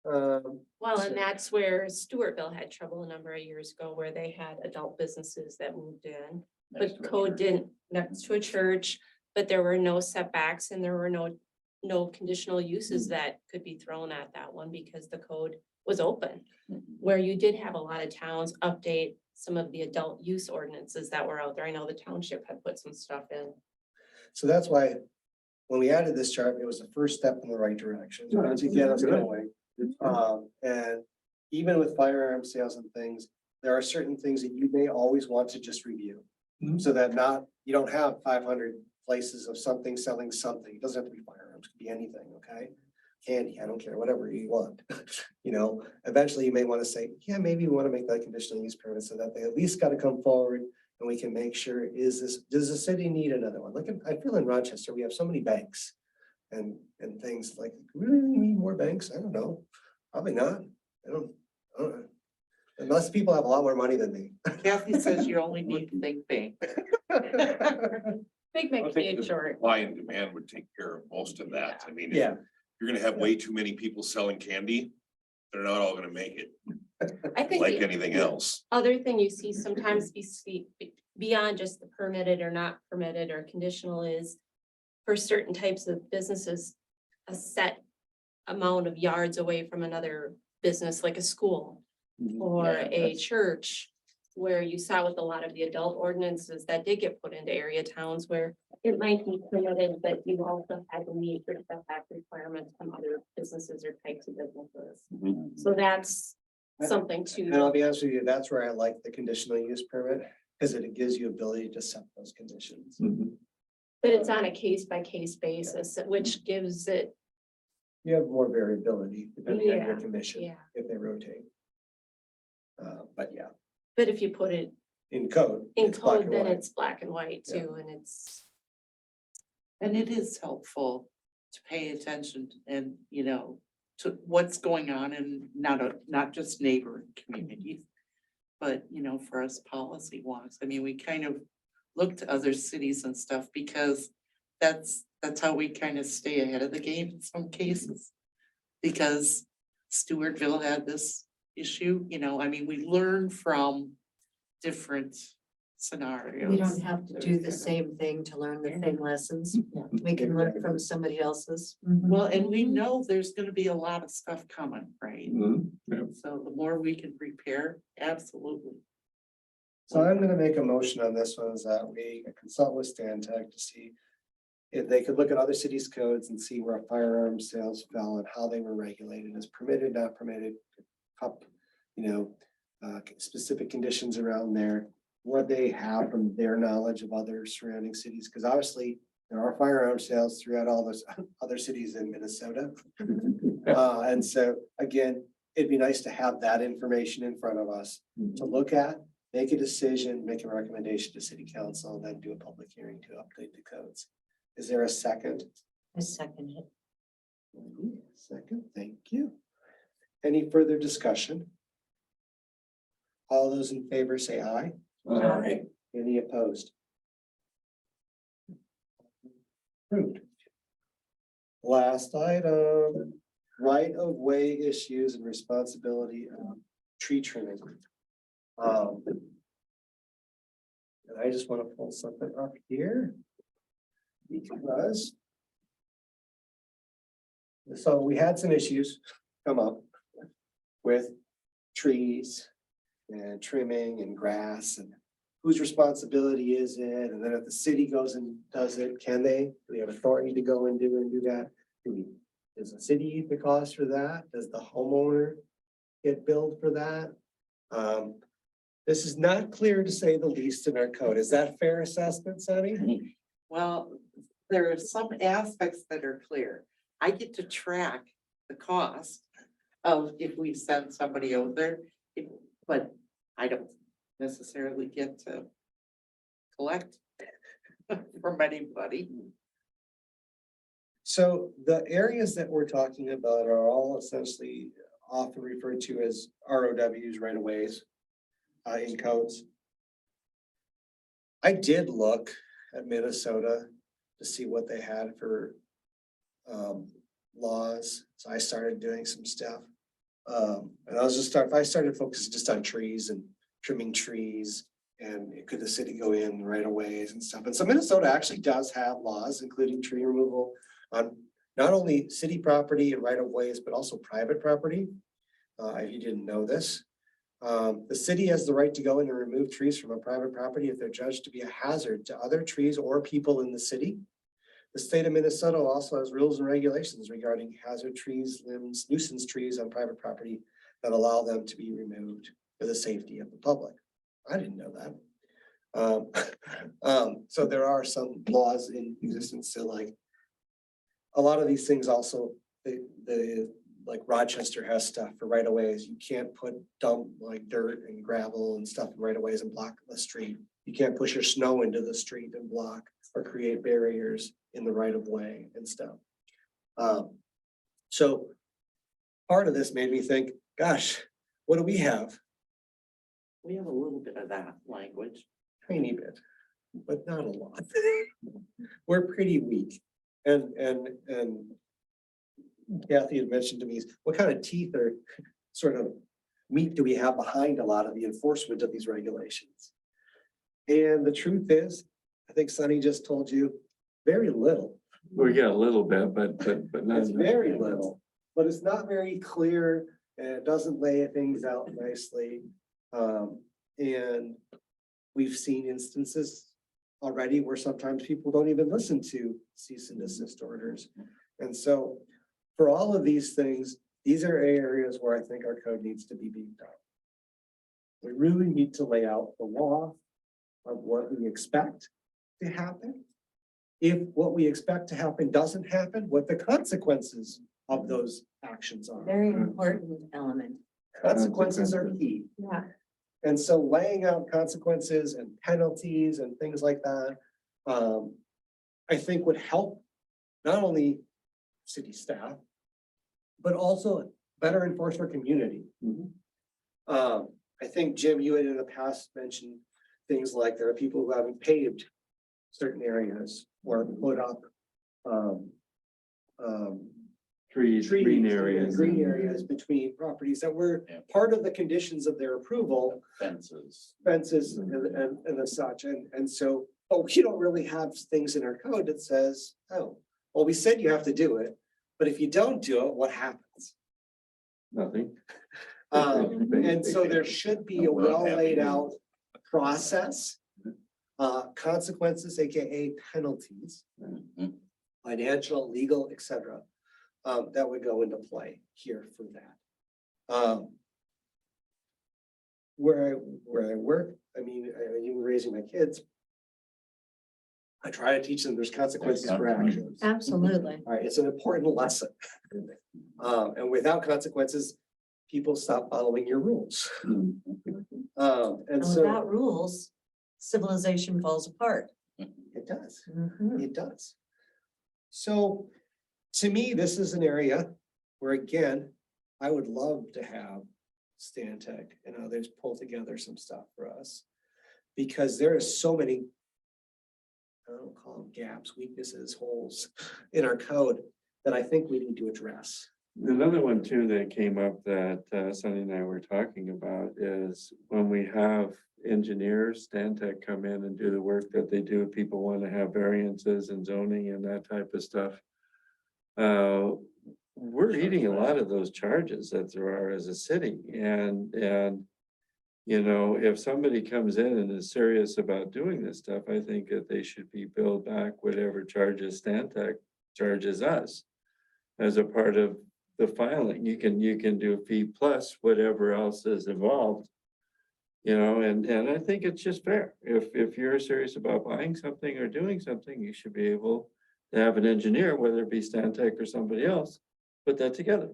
Well, and that's where Stewartville had trouble a number of years ago, where they had adult businesses that moved in. But code didn't, next to a church, but there were no setbacks and there were no conditional uses that could be thrown at that one because the code was open. Where you did have a lot of towns update some of the adult use ordinances that were out there. I know the township had put some stuff in. So that's why when we added this chart, it was the first step in the right direction. To get us going. And even with firearm sales and things, there are certain things that you may always want to just review. So that you don't have 500 places of something selling something. It doesn't have to be firearms, it could be anything, okay? Candy, I don't care, whatever you want. You know, eventually you may want to say, yeah, maybe we want to make that conditional use permit so that they at least got to come forward and we can make sure, does the city need another one? Look, I feel in Rochester, we have so many banks and things like, we really need more banks? I don't know. Probably not. I don't know. Unless people have a lot more money than me. Kathy says you only need to think big. Big I make think it the short. supply and demand would take care of most of that. I mean, if Yeah. you're gonna have way too many people selling candy, they're not all gonna make it, I think like the anything else. other thing you see sometimes beyond just the permitted or not permitted or conditional is for certain types of businesses, a set amount of yards away from another business like a school or a church, where you saw with a lot of the adult ordinances that did get put into area towns where it might be permitted, but you also had to meet for setback requirements from other businesses or types of businesses. So that's something And I'll to, be honest with you, that's where I like the conditional use permit, because it gives you ability to set those conditions. but it's on a case by case basis, which gives it, You have more variability depending on your Yeah, commission, yeah. if they rotate. But yeah, but if you put it in code. in it's black code, and then white. it's black and white too, and it's. And it is helpful to pay attention and, you know, to what's going on in not just neighboring communities. But, you know, for us policy wise, I mean, we kind of look to other cities and stuff because that's how we kind of stay ahead of the game in some cases. Because Stewartville had this issue, you know, I mean, we learn from different scenarios. We don't have to do the same thing to learn the same lessons. We can learn from somebody else's. Well, and we know there's gonna be a lot of stuff coming, right? Mm-hmm. So the more we can prepare, absolutely. So I'm gonna make a motion on this one, is that we consult with Stan Tech to see if they could look at other cities' codes and see where firearm sales fell and how they were regulated as permitted, not permitted, up, specific conditions around there, what they have from their knowledge of other surrounding cities, because obviously there are firearm sales throughout all those other cities in Minnesota. And so, again, it'd be nice to have that information in front of us to look at, make a decision, make a recommendation to city council, and then do a public hearing to update the codes. Is there a second? I second it. Second, thank you. Any further discussion? All those in favor say aye. Aye. Any opposed? Approved. Last item, right of way issues and responsibility of tree trimming. And I just want to pull something up here. Because. So we had some issues come up with trees and trimming and grass and whose responsibility is it? And then if the city goes and does it, can they? Do we have authority to go and do that? Does the city eat the cost for that? Does the homeowner get billed for that? This is not clear to say the least in our code. Is that a fair assessment, Sunny? Well, there are some aspects that are clear. I get to track the cost of if we send somebody out there, but I don't necessarily get to collect from anybody. So the areas that we're talking about are all essentially often referred to as ROWs, right of ways, in codes. I did look at Minnesota to see what they had for laws. So I started doing some stuff. And I started focusing just on trees and trimming trees and could the city go in right of ways and stuff. And so Minnesota actually does have laws, including tree removal on not only city property and right of ways, but also private property. If you didn't know this, the city has the right to go in and remove trees from a private property if they're judged to be a hazard to other trees or people in the city. The state of Minnesota also has rules and regulations regarding hazard trees, limbs, nuisance trees on private property that allow them to be removed for the safety of the public. I didn't know that. So there are some laws in existence. So like a lot of these things also, like Rochester has stuff for right of ways. You can't put dump like dirt and gravel and stuff in right of ways and block the street. You can't push your snow into the street and block or create barriers in the right of way and stuff. So part of this made me think, gosh, what do we have? We have a little bit of that language. Tiny bit, but not a lot. We're pretty weak. And Kathy had mentioned to me, what kind of teeth or sort of meat do we have behind a lot of the enforcement of these regulations? And the truth is, I think Sunny just told you, very little. We get a little bit, but not. It's very little, but it's not very clear and it doesn't lay things out nicely. And we've seen instances already where sometimes people don't even listen to cease and desist orders. And so for all of these things, these are areas where I think our code needs to be beefed up. We really need to lay out the law of what we expect to happen. If what we expect to happen doesn't happen, what the consequences of those actions are. Very important element. Consequences are key. Yeah. And so laying out consequences and penalties and things like that, I think would help not only city staff, but also better enforce our community. I think, Jim, you had in the past mentioned things like there are people who haven't paved certain areas or put up Trees, green areas. green areas between properties that were Yeah. part of the conditions of their approval. Fences. Fences and the such, and so, but we don't really have things in our code that says, oh, well, we said you have to do it, but if you don't do it, what happens? Nothing. And so there should be a well laid out process, consequences, AKA penalties, financial, legal, etc. That would go into play here for that. Where I work, I mean, even raising my kids, I try to teach them there's consequences for actions. Absolutely. All right, it's an important lesson. And without consequences, people stop following your rules. And And so without rules, civilization falls apart. it does. Mhm. It does. So to me, this is an area where, again, I would love to have Stantec and others pull together some stuff for us. Because there are so many, I don't call them gaps, weaknesses, holes in our code that I think we need to address. Another one too that came up that Sunny and I were talking about is when we have engineers, Stantec come in and do the work that they do, people want to have variances and zoning and that type of stuff. We're eating a lot of those charges that there are as a city and you know, if somebody comes in and is serious about doing this stuff, I think that they should be billed back whatever charges Stantec charges us as a part of the filing. You can do fee plus whatever else is involved. You know, and I think it's just fair. If you're serious about buying something or doing something, you should be able to have an engineer, whether it be Stantec or somebody else, put that together.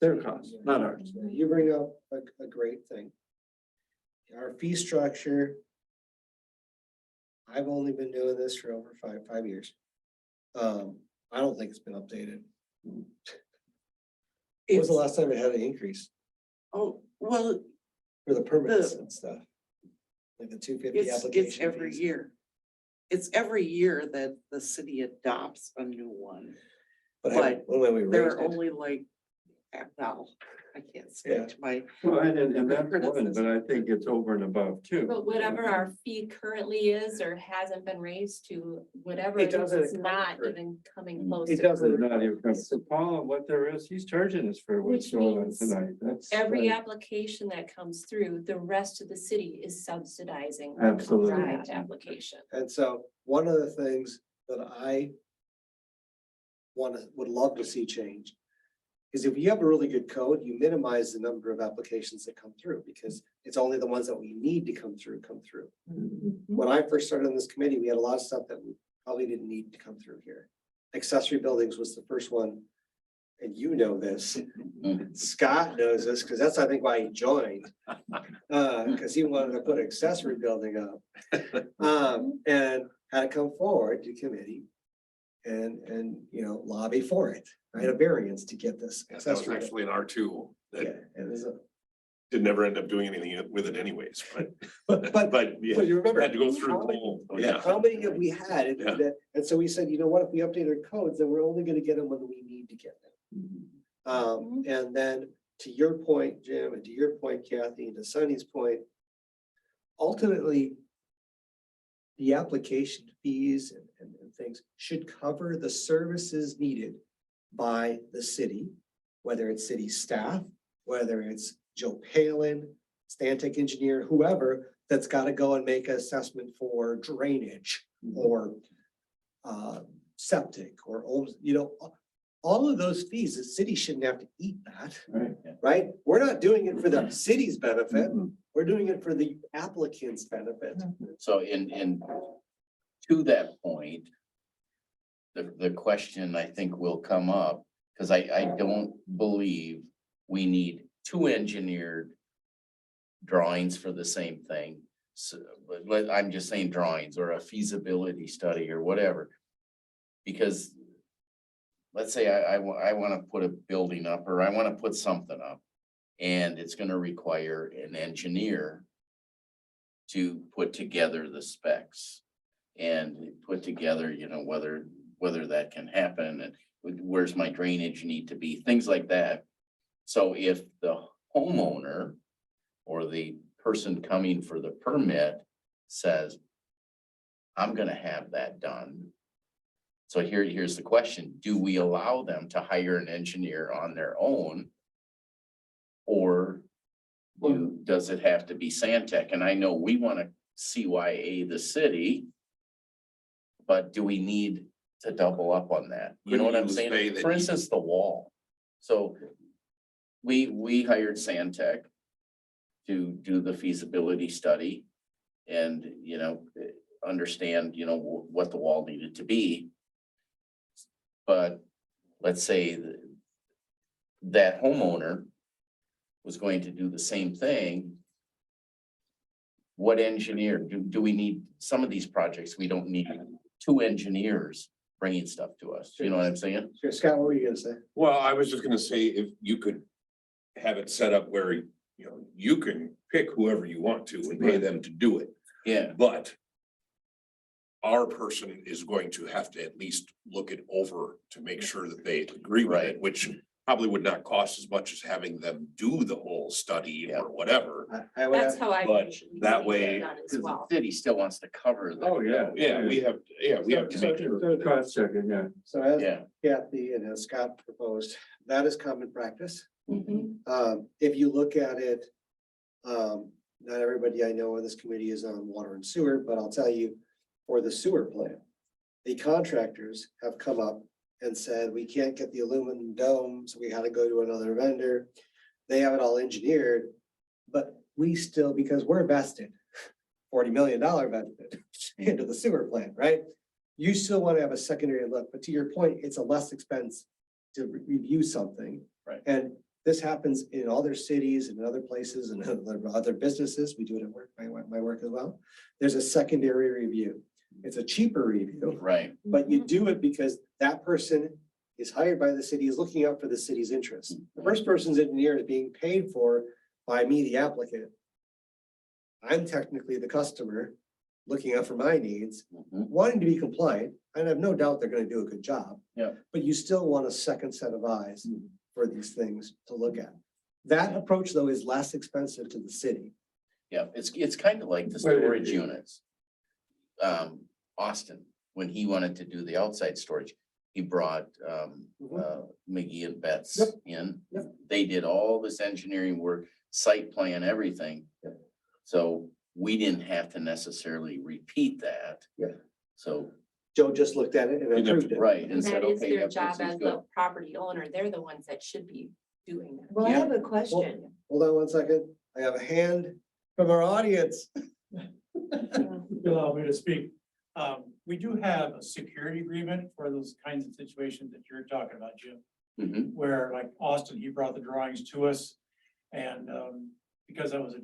Their cost, not ours. You bring up a great thing. Our fee structure. I've only been doing this for over five years. I don't think it's been updated. When was the last time it had an increase Oh, well, for the permits and stuff? Like the 250 application. it's every fees? year. It's every year that the city adopts a new one. But when we There raised are it, only like, well, I can't Yeah. speak to my. Well, and that's one, but I think it's over and above too. But whatever our fee currently is or hasn't been raised to, whatever It it is, doesn't it's not cover it. even coming close It to. doesn't. Not even, so Paul, what there is, he's charging us for what's Which going on means tonight. That's. Every like- application that comes through, the rest of the city is subsidizing. Absolutely. That application. And so one of the things that I would love to see change is if you have a really good code, you minimize the number of applications that come through because it's only the ones that we need to come through. When I first started on this committee, we had a lot of stuff that we probably didn't need to come through here. Accessory buildings was the first one. And you know this, Scott knows this, because that's, I think, why he joined. Because he wanted to put an accessory building up. And had to come forward to committee and, you know, lobby for it, right? A variance to get this That was accessory. actually an R2 Yeah, that it was a, did never end up doing anything with it anyways, but yeah, you remember. had to go through how the many- whole, How many have we had? And Yeah. and so we said, you know what, if we update our codes, then we're only gonna get them when we need to get them. And then to your point, Jim, and to your point, Kathy, and to Sunny's point, ultimately, the application fees and things should cover the services needed by the city, whether it's city staff, whether it's Joe Palin, Stantec engineer, whoever, that's got to go and make an assessment for drainage or septic or, you know, all of those fees, the city shouldn't have to eat that, Right. right? We're not doing it for the city's benefit. We're doing it for the applicant's benefit. So in to that point, the question I think will come up, because I don't believe we need two engineered drawings for the same thing. So, but I'm just saying drawings or a feasibility study or whatever. Because let's say I want to put a building up or I want to put something up and it's going to require an engineer to put together the specs and put together, you know, whether that can happen and where's my drainage need to be, things like that. So if the homeowner or the person coming for the permit says, I'm gonna have that done. So here's the question, do we allow them to hire an engineer on their own? Or does it have to be Stantec? And I know we want to CYA the city. But do we need to double up on that. You know what I'm Couldn't you say saying? that For he- instance, the wall. So we hired Santec to do the feasibility study and, understand, what the wall needed to be. But let's say that homeowner was going to do the same thing. What engineer, do we need, some of these projects, we don't need 2 engineers bringing stuff to us. You know what I'm saying? Sure, Scott, what were you gonna say? Well, I was just gonna say, if you could have it set up where, you can pick whoever you want to and pay them to do it, Yeah, but our person is going to have to at least look it over to make sure that they agree with it, which probably would not cost as much as having them do the whole study Yeah. or whatever. I would, That's how I. But usually that see it way- done as because the well. city still wants to cover that. Oh, yeah. Yeah, we have to make sure. Cross checking, yeah. so as Yeah, Kathy and as Scott proposed, that is common practice. Mhm. If you look at it, not everybody I know on this committee is on water and sewer, but I'll tell you, for the sewer plant, the contractors have come up and said, we can't get the aluminum dome, so we had to go to another vendor. They have it all engineered, but we still, because we're vested, $40 million vested into the sewer plant, right? You still want to have a secondary look, but to your point, it's a less expense to review something. Right. And this happens in other cities and other places and other businesses. We do it at work, my work as well. There's a secondary review. It's a cheaper review, right. but you do it because that person is hired by the city, is looking out for the city's interests. The first person's engineer is being paid for by me, the applicant. I'm technically the customer, looking out for my needs, Mhm. wanting to be compliant, and I have no doubt they're gonna do a good job. Yeah. But you still want a second set of eyes for these things to look at. That approach, though, is less expensive to the city. Yeah, it's kind of like the Well, storage units. Austin, when he wanted to do the outside storage, he brought McGee and Betts Yep. in. Yep. They did all this engineering work, site plan, everything. Yep. So we didn't have to necessarily repeat that. Yeah. So, Joe just looked at it and You'd have approved it. right, And and that said, is okay, their that job person's as good. the property owner. They're the ones that should be doing that. Well, I Yeah. have a question. Hold on one second. I have a hand from our audience. Allow me to speak. We do have a security agreement for those kinds of situations that you're talking about, Jim, Mhm. where like Austin, he brought the drawings to us. And because that was a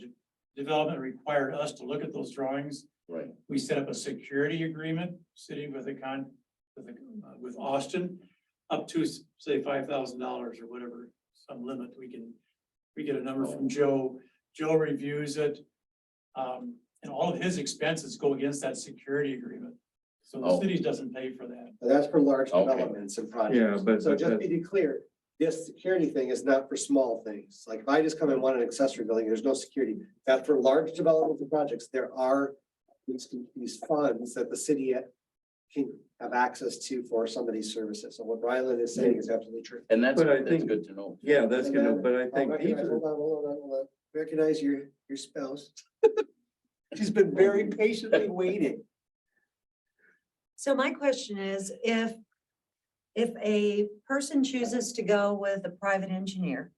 development required us to look at those drawings, Right, we set up a security agreement, sitting with with Austin, up to say $5,000 or whatever, some limit, we get a number from Joe. Joe reviews it. And all of his expenses go against that security agreement. So the Oh. city doesn't pay for that. That's for large Okay. developments and projects. Yeah, but- So but just that- to be clear, this security thing is not for small things. Like if I just come and want an accessory building, there's no security. That's for large development and projects. There are these funds that the city can have access to for some of these services. So what Ryland is saying is absolutely true. and that's But I that's think- good to know. Yeah, that's good, but I I'll think these recognize- are, hold on. Recognize your spouse. She's been very patiently waiting. So my question is, if a person chooses to go with a private engineer,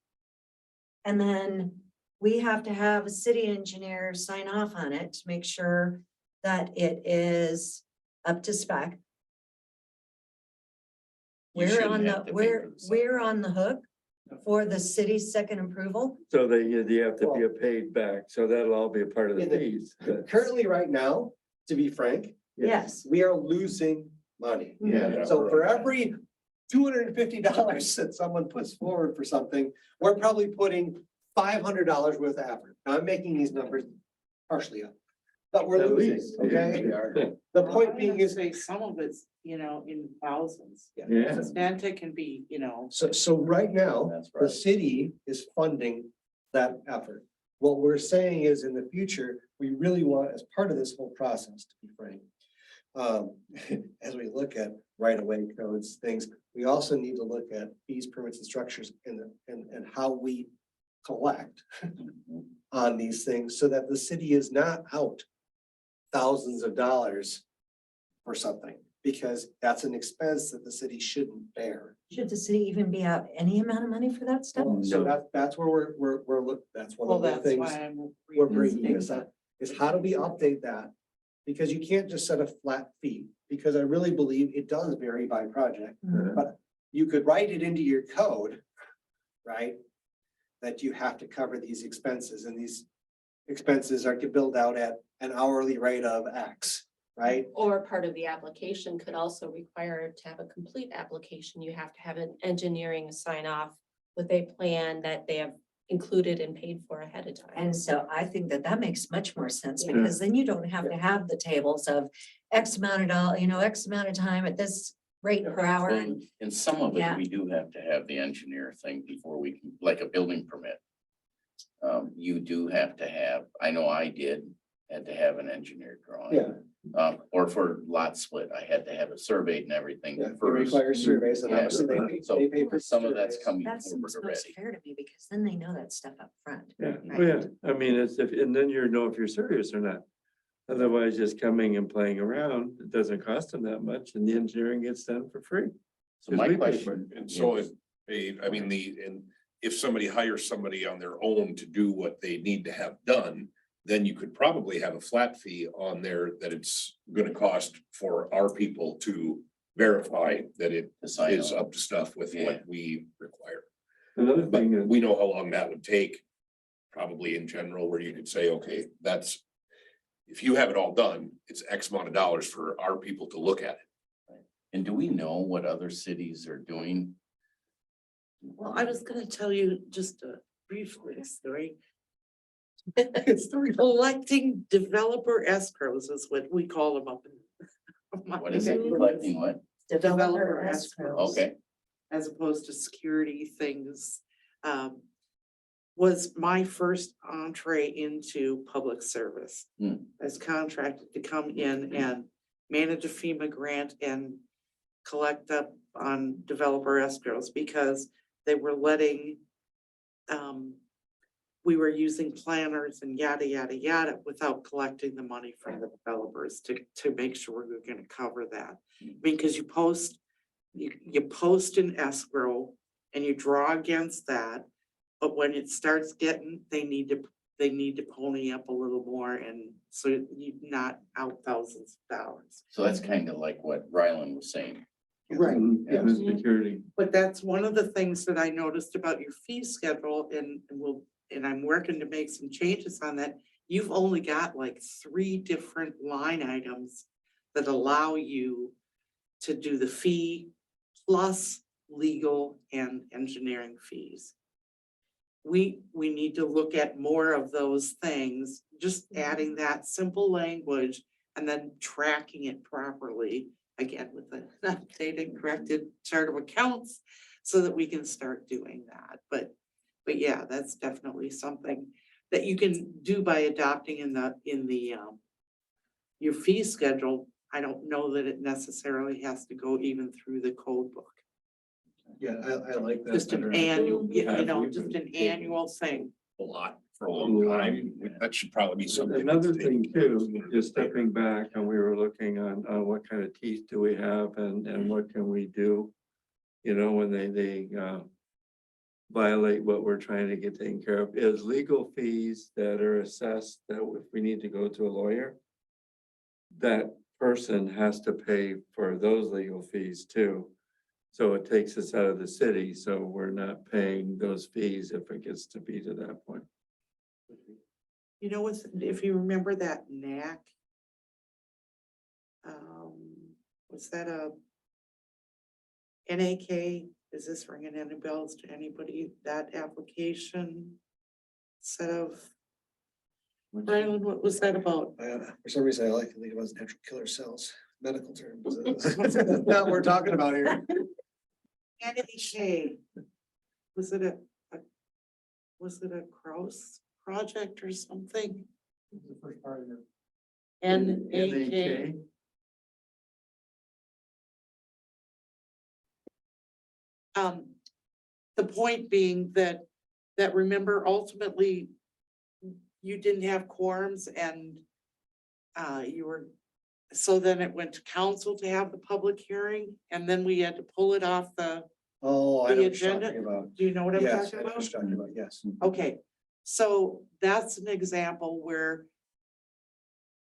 and then we have to have a city engineer sign off on it to make sure that it is up to spec. You We're shouldn't on have the, to pay for the site we're on the hook for the city's second approval. so you have to be paid back, so that'll all be a part of the In the- fees. Currently, right now, to be frank, Yes. we are losing money. Yeah. So for every $250 that someone puts forward for something, we're probably putting $500 worth of effort. Now, I'm making these numbers partially up, but we're At losing, least, okay? yeah. The point being is, Say some of it's, in thousands. Yeah. Santa can be, so right now, That's the right. city is funding that effort. What we're saying is in the future, we really want, as part of this whole process, to be frank, as we look at right-of-way codes, things, we also need to look at fees, permits, and structures and how we collect on these things so that the city is not out thousands of dollars for something. because that's an expense that the city shouldn't bear. Should the city even be out any amount of money for that stuff? So that's where that's one Well, of the that's things why I'm. we're bringing revisiting this up, is how do we update that? Because you can't just set a flat fee, because I really believe it does vary by project, but you could write it into your code, right? That you have to cover these expenses, and these expenses are billed out at an hourly rate of X, right? Or part of the application could also require to have a complete application. You have to have an engineering sign off with a plan that they have included and paid for ahead of time. And so I think that that makes much more sense, Yeah. because then you don't have to have the tables of X amount of X amount of time at this rate per hour. And And some of Yeah. it, we do have to have the engineer thing before we can, like a building permit. You do have to have, I know I had to have an engineered drawing. Yeah. Or for lot split, I had to have it surveyed and everything Yeah, it first. requires surveys, and Yeah. obviously So they pay for some of that's surveys. coming that forward seems most already. fair to me, because then they know that stuff up front. Yeah, Right. oh, yeah, I mean, it's if, and then you know if you're serious or not. Otherwise, just coming and playing around, it doesn't cost them that much, and the engineering gets done for free. So my we pay for question. And so if, I mean, and if somebody hires somebody on their own to do what they need to have done, then you could probably have a flat fee on there that it's gonna cost for our people to verify that it To sign is off. up to stuff with Yeah. what we require. Another But thing is, we know how long that would take, probably in general, where you could say, okay, that's. If you have it all done, it's X amount of dollars for our people to look at it. And do we know what other cities are doing? Well, I was gonna tell you just a brief story. It's the Collecting developer escrows is what we call them up in. What is it, collecting what? Developer escrows. Okay, As opposed to security things. Was my first entree into public service. Hmm. I was contracted to come in and manage a FEMA grant and collect up on developer escrows, because they were letting, we were using planners and yada, yada, yada without collecting the money from the developers to make sure we were gonna cover that. Because you post an escrow and you draw against that, but when it starts getting, they need to pony up a little more, and so you're not out thousands of dollars. so that's kind of like what Ryland was saying. Right. yeah, the security, But that's one of the things that I noticed about your fee schedule, and I'm working to make some changes on that. You've only got like 3 different line items that allow you to do the fee plus legal and engineering fees. We need to look at more of those things, just adding that simple language and then tracking it properly. Again, with the updated, corrected chart of accounts, so that we can start doing that. But yeah, that's definitely something that you can do by adopting in the your fee schedule. I don't know that it necessarily has to go even through the code book. Yeah, I like that. Just an better. annual, Yeah, just an annual thing. A lot for a long time. That should probably be something. another thing too, just stepping back, and we were looking on what kind of teeth do we have, and what can we do? You know, when they violate what we're trying to get taken care of, is legal fees that are assessed, that if we need to go to a lawyer, that person has to pay for those legal fees too. So it takes us out of the city, so we're not paying those fees if it gets to be to that point. You know, if you remember that NAC. Was that a NAK? Is this ringing any bells to anybody? That application set of, Ryland, what was that about? For some reason, I like to think about natural killer cells, medical terms. That's not what we're talking about here. NAK. Was it a Kraus project or something? The first part of your. NAK. The point being that remember, ultimately, you didn't have quorums and you were, So then it went to council to have the public hearing, and then we had to pull it off the, Oh, I know The what you're agenda? talking about. do you know what I'm Yes, I talking know what about? you're talking about, yes. Okay, so that's an example where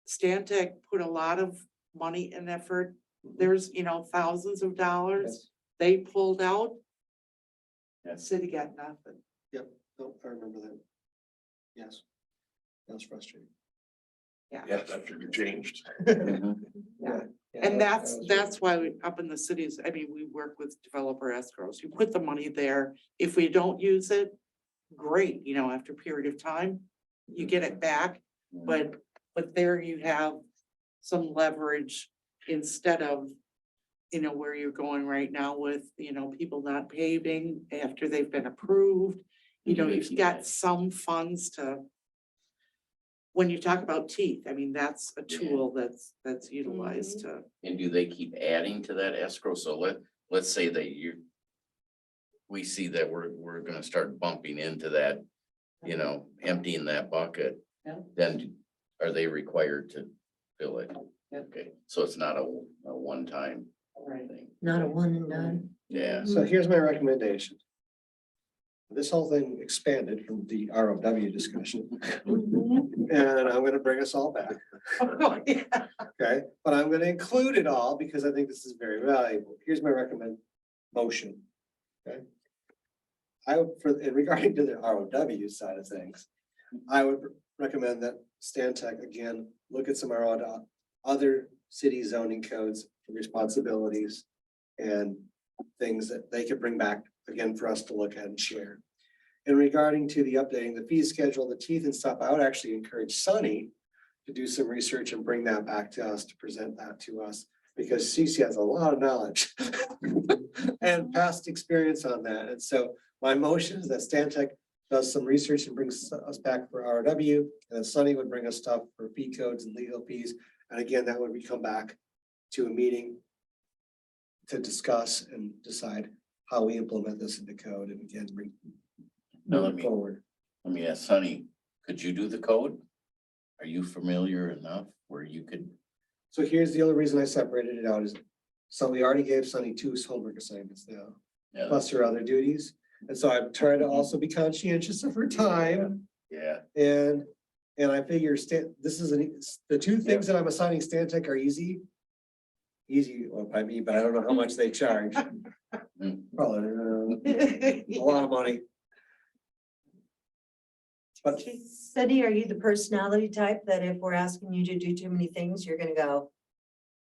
Stantec put a lot of money and effort. There's, thousands of dollars Yes. they pulled out. Yeah. City got nothing. No, I remember that. Yes. That was frustrating. Yeah, that should be changed. Yeah. And that's why we, up in the cities, I mean, we work with developer escrows. You put the money there. If we don't use it, great, after a period of time, you get it back. But there you have some leverage instead of, where you're going right now with, people not paving after they've been approved. You've got some funds to. When you talk about teeth, I mean, that's a tool that's utilized to. And do they keep adding to that escrow? So let's say that we see that we're gonna start bumping into that, emptying that bucket. Yeah. Then are they required to fill it? Yeah. Okay, so it's not a one-time Right. thing. Not a one and done. Yeah. So here's my recommendation. This whole thing expanded from the ROW discussion, and I'm gonna bring us all back, okay? But I'm gonna include it all because I think this is very valuable. Here's my motion, okay? In regarding to the ROW side of things, I would recommend that Stantec, again, look at some other city zoning codes, responsibilities, and things that they could bring back again for us to look at and share. And regarding to the updating the fee schedule, the teeth and stuff, I would actually encourage Sunny to do some research and bring that back to us, to present that to us, because Cece has a lot of knowledge and past experience on that. And so my motion is that Stantec does some research and brings us back for ROW, and Sunny would bring us stuff for fee codes and legal fees. And again, that would come back to a meeting to discuss and decide how we implement this in the code, and again, Now, move forward. let me ask Sunny, could you do the code? Are you familiar enough where you could? So here's the only reason I separated it out is, so we already gave Sunny 2 homework assignments now, Yeah. plus her other duties. And so I'm trying to also be conscientious of her time, Yeah, and I figure the 2 things that I'm assigning Stantec are easy. Well, by me, but I don't know how much they charge. Probably a lot of money. But Cindy, are you the personality type that if we're asking you to do too many things, you're gonna go,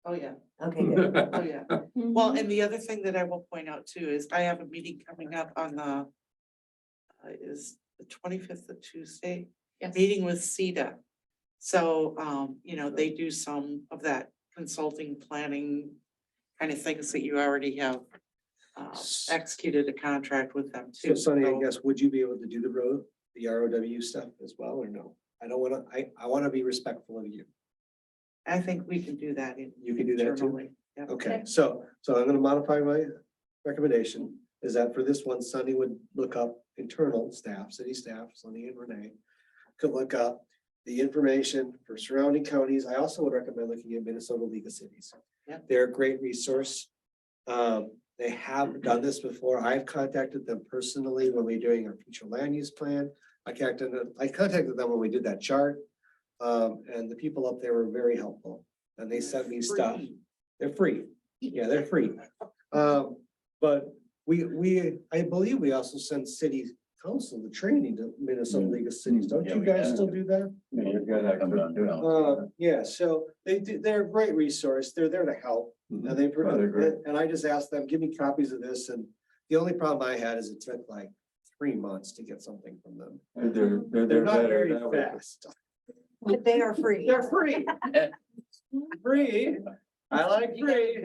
Oh, yeah. okay, good. Oh, yeah. Well, and the other thing that I will point out too is I have a meeting coming up on is the 25th of Tuesday, Yes. meeting with CETA. So, they do some of that consulting, planning kind of things that you already have executed a contract with them so too. Sunny, I guess, would you be able to do the ROW stuff as well, or no? I don't wanna, I wanna be respectful of you. I think we can do that. You can do that too? internally. Yeah. Okay, so I'm gonna modify my recommendation, is that for this one, Sunny would look up internal staff, city staff, Sunny and Renee. Could look up the information for surrounding counties. I also would recommend looking at Minnesota League of Cities. Yeah. They're a great resource. They have done this before. I've contacted them personally when we're doing our future land use plan. I contacted them when we did that chart. And the people up there were very helpful, and they sent me stuff. Free. They're free. Yeah, they're free. But I believe we also send city council the training to Minnesota League of Cities. Don't Yeah, you we guys have. still do that? Yeah, you've got that Coming on too. down. Yeah, so they're a great resource. They're there to help. And Oh, they're great. and I just asked them, give me copies of this, and the only problem I had is it took like 3 months to get something from them. They're Not better very that way. fast. But they are free. They're free. Free. I like free. We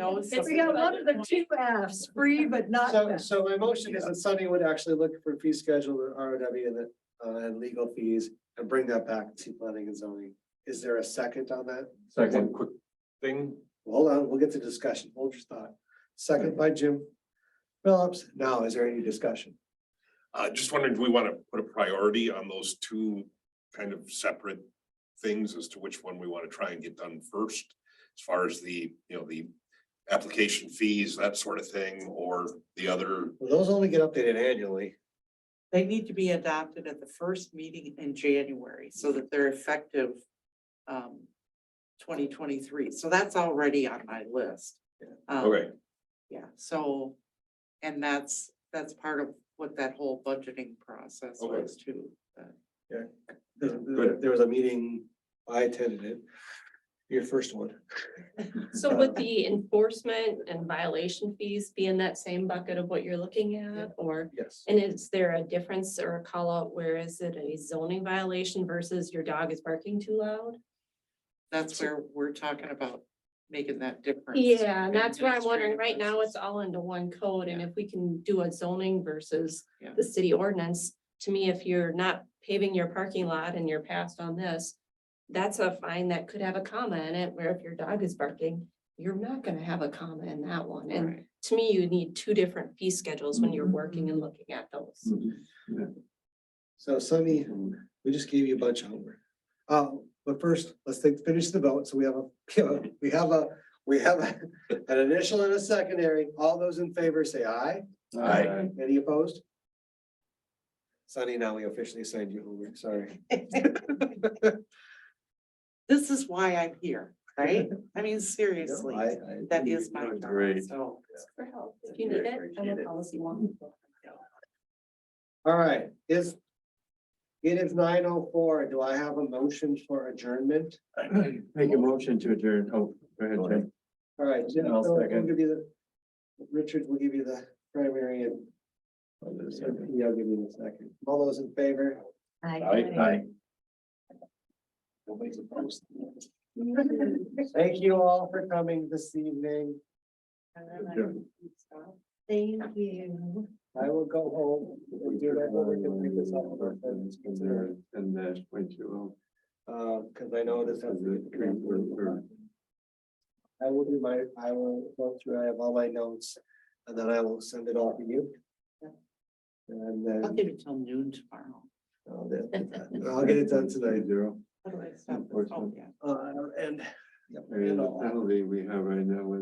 got one of the 2 Fs, free but not fast. So my motion is that Sunny would actually look for fee schedule, the ROW and legal fees, and bring that back to planning and zoning. Is there a second on that? Second, Quick thing, Hold on, we'll get to discussion. Hold your thought. Second by Jim Phillips. Now, is there any discussion? just wondering, do we want to put a priority on those 2 kind of separate things as to which one we want to try and get done first? as far as the, the application fees, that sort of thing, or the other? Well, those only get updated annually. They need to be adopted at the first meeting in January so that they're effective 2023. So that's already on my list. Okay. Yeah, so, and that's part of what that whole budgeting process Okay. was too. There was a meeting, I attended it. Your first one. So would the enforcement and violation fees be in that same bucket of what you're looking at, or? Yes. And is there a difference or a call out where is it a zoning violation versus your dog is barking too loud? That's where we're talking about making that difference. Yeah, and that's where I'm wondering, right now it's all into one code, and if we can do a zoning versus Yeah. the city ordinance. To me, if you're not paving your parking lot and you're passed on this, that's a fine that could have a comma in it, where if your dog is barking, you're not gonna have a comma in that one, and Right. to me, you need two different fee schedules when you're working and looking at those. So Sunny, we just gave you a bunch of homework. But first, finish the vote. So we have an initial and a secondary. All those in favor say aye. Aye. Any opposed? Sunny, now we officially assigned you homework, sorry. This is why I'm here, right? I mean, seriously, that is my job, Great. so. For help, if you need it, I'm a policy one. All right, it is 9:04. Do I have a motion for adjournment? Make a motion to adjourn. Oh, go ahead, Jim. All right, Jim, I'll we'll second. give you Richard will give you the primary and I'll do the second. yeah, I'll give you the second. All those in favor? Aye. Nobody's opposed. Thank you all for coming this evening. Thank you. I will go home. We'll do that when we can pick this up. And that's point two. Cause I know this has to get. I will go through, I have all my notes, and then I will send it off to you. And I'll then give you till noon tomorrow. I'll get it done tonight. How do I stop this? Oh, yeah. And. Yep, And and the all that. penalty we have right now